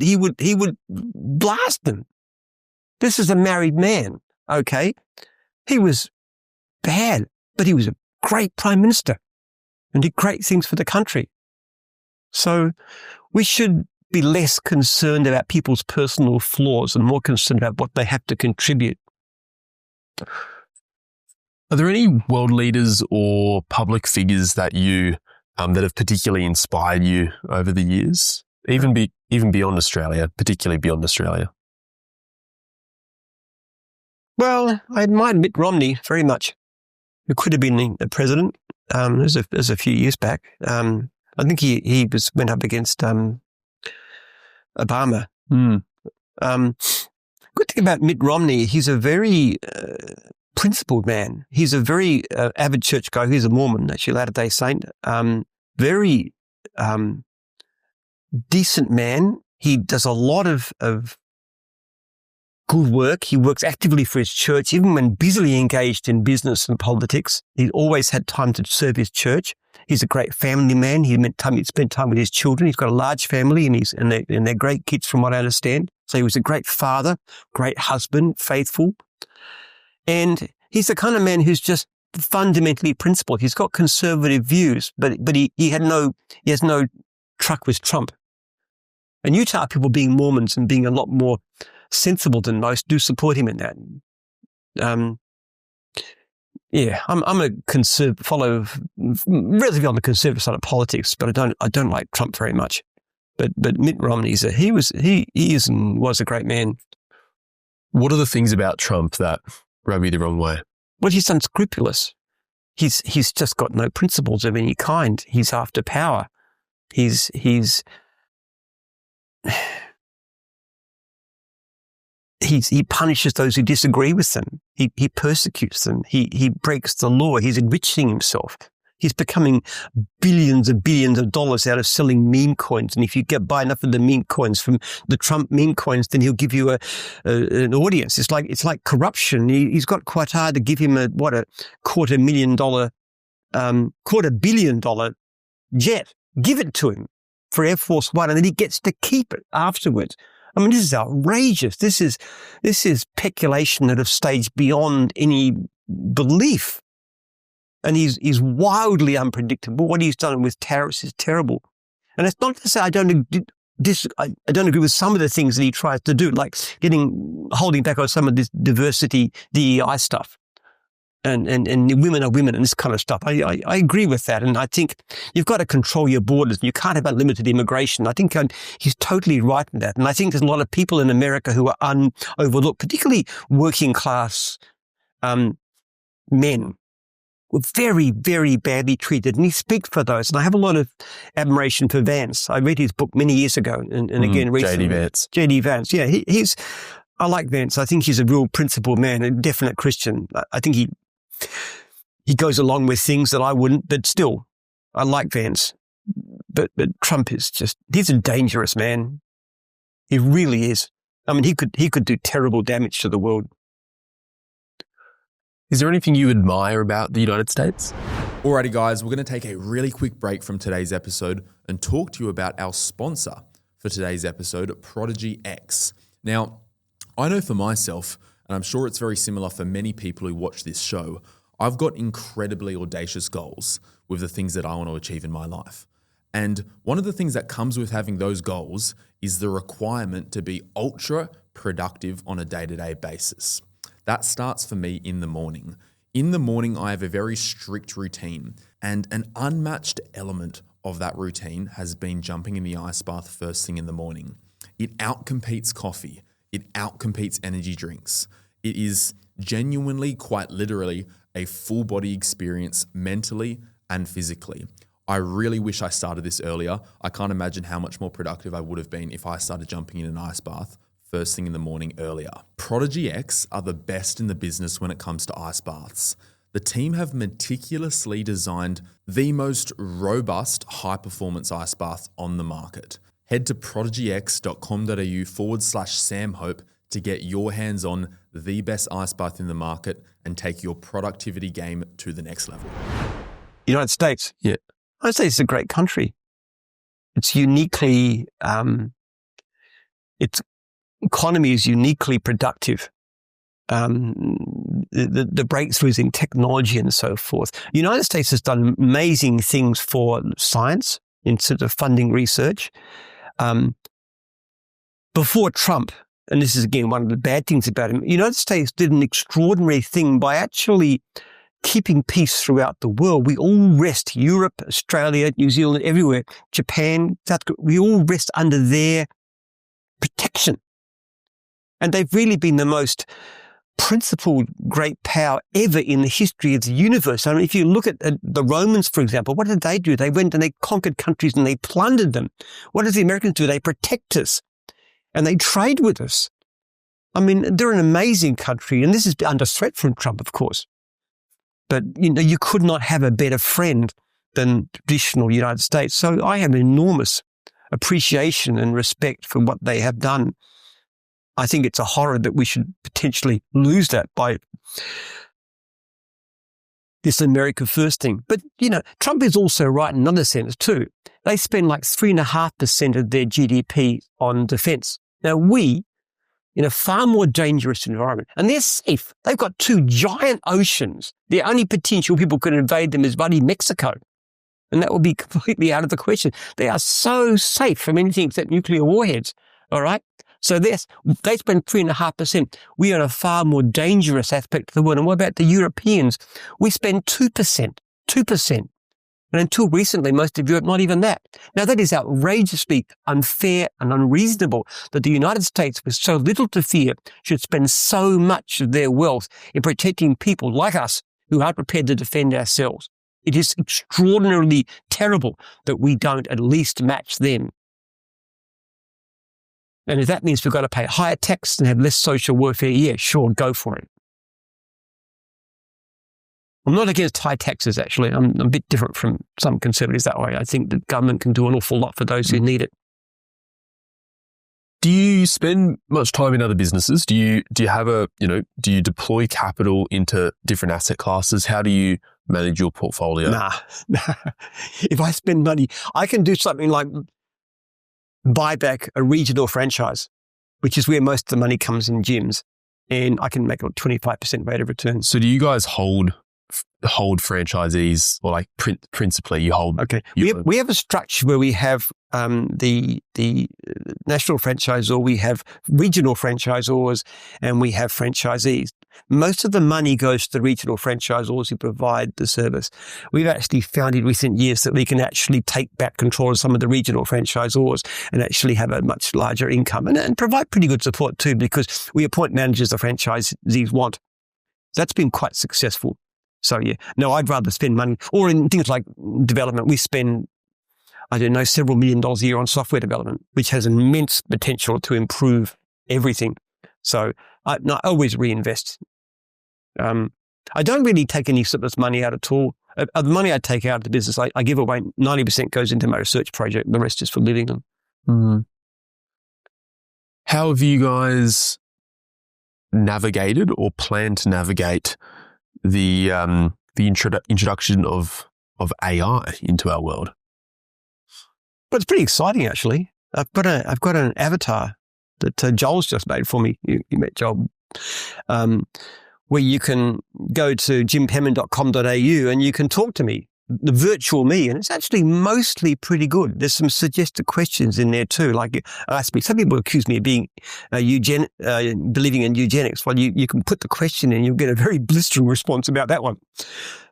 blast them. This is a married man, okay? He was bad, but he was a great prime minister and did great things for the country. So we should be less concerned about people's personal flaws and more concerned about what they have to contribute. Are there any world leaders or public figures that you that have particularly inspired you over the years, even beyond Australia, particularly beyond Australia? Well, I admired Mitt Romney very much, who could have been the president. There's a few years back. I think he went up against Obama. Good thing about Mitt Romney, he's a very principled man. He's a very avid church goer. He's a Mormon, actually, Latter-day Saint. Very decent man. He does a lot of good work. He works actively for his church, even when busily engaged in business and politics. He always had time to serve his church. He's a great family man. He spent time with his children. He's got a large family, and they're great kids, from what I understand. So he was a great father, great husband, faithful, and he's the kind of man who's just fundamentally principled. He's got conservative views, but he has no truck with Trump. And Utah people, being Mormons and being a lot more sensible than most, do support him in that. I'm a relatively on the conservative side of politics, but I don't like Trump very much. But Mitt Romney was a great man. What are the things about Trump that rub you the wrong way? Well, he's unscrupulous. He's just got no principles of any kind. He's after power. He punishes those who disagree with them. He persecutes them. He breaks the law. He's enriching himself. He's becoming billions of dollars out of selling meme coins. And if you buy enough of the meme coins from the Trump meme coins, then he'll give you an audience. It's like corruption. He's got quite hard to give him a $250 million jet. Give it to him for Air Force One, and then he gets to keep it afterwards. I mean, this is outrageous. This is peculation at a stage beyond any belief. And he's wildly unpredictable. What he's done with tariffs is terrible. And it's not to say I don't agree with some of the things that he tries to do, like holding back on some of this diversity, DEI stuff. And women are women and this kind of stuff. I agree with that. And I think you've got to control your borders. You can't have unlimited immigration. I think he's totally right in that. And I think there's a lot of people in America who are overlooked, particularly working class men, were very, very badly treated. And he speaks for those. And I have a lot of admiration for Vance. I read his book many years ago and again recently. J.D. Vance. Yeah, I like Vance. I think he's a real principled man, a definite Christian. I think he goes along with things that I wouldn't, but still, I like Vance. But Trump he's a dangerous man. He really is. I mean, he could do terrible damage to the world. Is there anything you admire about the United States? Alrighty, guys, we're going to take a really quick break from today's episode and talk to you about our sponsor for today's episode, Prodigy X. Now, I know for myself, and I'm sure it's very similar for many people who watch this show, I've got incredibly audacious goals with the things that I want to achieve in my life. And one of the things that comes with having those goals is the requirement to be ultra productive on a day-to-day basis. That starts for me in the morning. In the morning, I have a very strict routine, and an unmatched element of that routine has been jumping in the ice bath first thing in the morning. It outcompetes coffee. It outcompetes energy drinks. It is genuinely, quite literally, a full body experience mentally and physically. I really wish I started this earlier. I can't imagine how much more productive I would have been if I started jumping in an ice bath first thing in the morning earlier. Prodigy X are the best in the business when it comes to ice baths. The team have meticulously designed the most robust high-performance ice baths on the market. Head to prodigyx.com.au/Sam Hope to get your hands on the best ice bath in the market and take your productivity game to the next level. United States. Yeah. United States is a great country. It's uniquely, its economy is uniquely productive. The breakthroughs in technology and so forth. The United States has done amazing things for science in sort of funding research. Before Trump, and this is again one of the bad things about him, the United States did an extraordinary thing by actually keeping peace throughout the world. We all rest, Europe, Australia, New Zealand, everywhere, Japan, South Korea, we all rest under their protection. And they've really been the most principled great power ever in the history of the universe. I mean, if you look at the Romans, for example, what did they do? They went and they conquered countries and they plundered them. What did the Americans do? They protect us and they trade with us. I mean, they're an amazing country, and this is under threat from Trump, of course. But, you could not have a better friend than traditional United States. So I have enormous appreciation and respect for what they have done. I think it's a horror that we should potentially lose that by this America First thing. But, Trump is also right in another sense too. They spend like 3.5% of their GDP on defense. Now we, in a far more dangerous environment, and they're safe. They've got 2 giant oceans. The only potential people could invade them is bloody Mexico. And that would be completely out of the question. They are so safe from anything except nuclear warheads. All right. So they spend 3.5%. We are in a far more dangerous aspect of the world. And what about the Europeans? We spend 2%. And until recently, most of Europe, not even that. Now, that is outrageously unfair and unreasonable that the United States, with so little to fear, should spend so much of their wealth in protecting people like us who aren't prepared to defend ourselves. It is extraordinarily terrible that we don't at least match them. And if that means we've got to pay higher tax and have less social welfare, yeah, sure, go for it. I'm not against high taxes, actually. I'm a bit different from some conservatives that way. I think the government can do an awful lot for those who need it. Do you spend much time in other businesses? Do you have do you deploy capital into different asset classes? How do you manage your portfolio? Nah. If I spend money, I can do something like buy back a regional franchise, which is where most of the money comes in gyms, and I can make a 25% rate of return. So do you guys hold franchisees, or like principally you hold? Okay. We have a structure where we have the national franchisor, we have regional franchisors, and we have franchisees. Most of the money goes to the regional franchisors who provide the service. We've actually found in recent years that we can actually take back control of some of the regional franchisors and actually have a much larger income and provide pretty good support too, because we appoint managers the franchisees want. That's been quite successful. So yeah, no, I'd rather spend money, or in things like development. We spend, several $1 million a year on software development, which has immense potential to improve everything. So I always reinvest. I don't really take any surplus money out at all. The money I take out of the business, I give away. 90% goes into my research project. The rest is for living them. Mm-hmm. How have you guys navigated or plan to navigate the introduction of AI into our world? But it's pretty exciting, actually. I've got an avatar that Joel's just made for me. You met Joel, where you can go to jimpenman.com.au and you can talk to me, the virtual me, and it's actually mostly pretty good. There's some suggested questions in there too. Like ask me, some people accuse me of being believing in eugenics. Well, you can put the question in, you'll get a very blistering response about that one.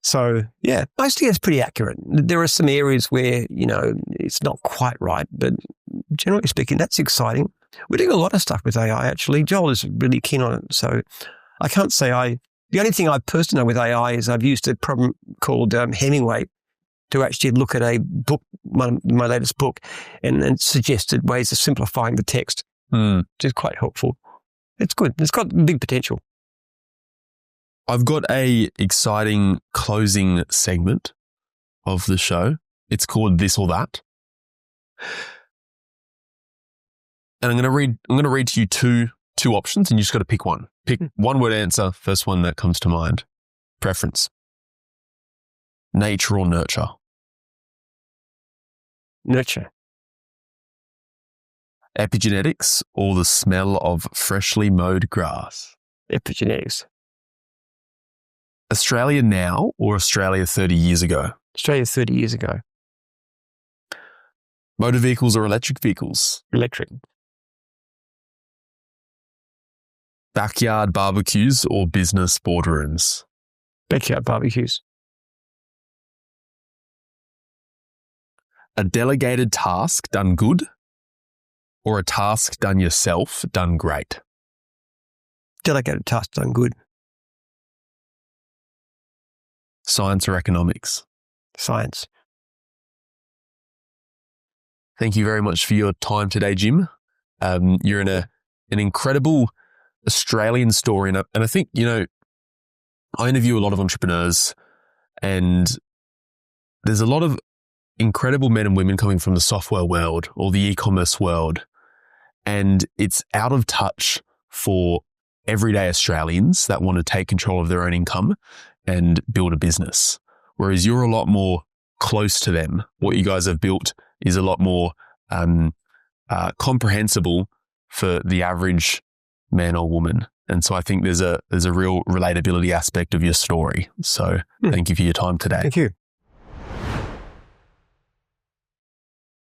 So yeah, mostly it's pretty accurate. There are some areas where, it's not quite right, but generally speaking, that's exciting. We're doing a lot of stuff with AI, actually. Joel is really keen on it. So I can't say the only thing I personally know with AI is I've used a program called Hemingway to actually look at a book, my latest book, and suggested ways of simplifying the text, which is quite helpful. It's good. It's got big potential. I've got a exciting closing segment of the show. It's called This or That. And I'm going to read to you two options, and you just got to pick one. Pick one word answer, first one that comes to mind. Preference. Nature or nurture? Nurture. Epigenetics or the smell of freshly mowed grass? Epigenetics. Australia now or Australia 30 years ago? Australia 30 years ago. Motor vehicles or electric vehicles? Electric. Backyard barbecues or business boardrooms? Backyard barbecues. A delegated task done good or a task done yourself done great? Delegated task done good. Science or economics? Science. Thank you very much for your time today, Jim. You're in an incredible Australian story. And I think, I interview a lot of entrepreneurs, and there's a lot of incredible men and women coming from the software world or the e-commerce world. And it's out of touch for everyday Australians that want to take control of their own income and build a business. Whereas you're a lot more close to them. What you guys have built is a lot more comprehensible for the average man or woman. And so I think there's a real relatability aspect of your story. So thank you for your time today. Thank you.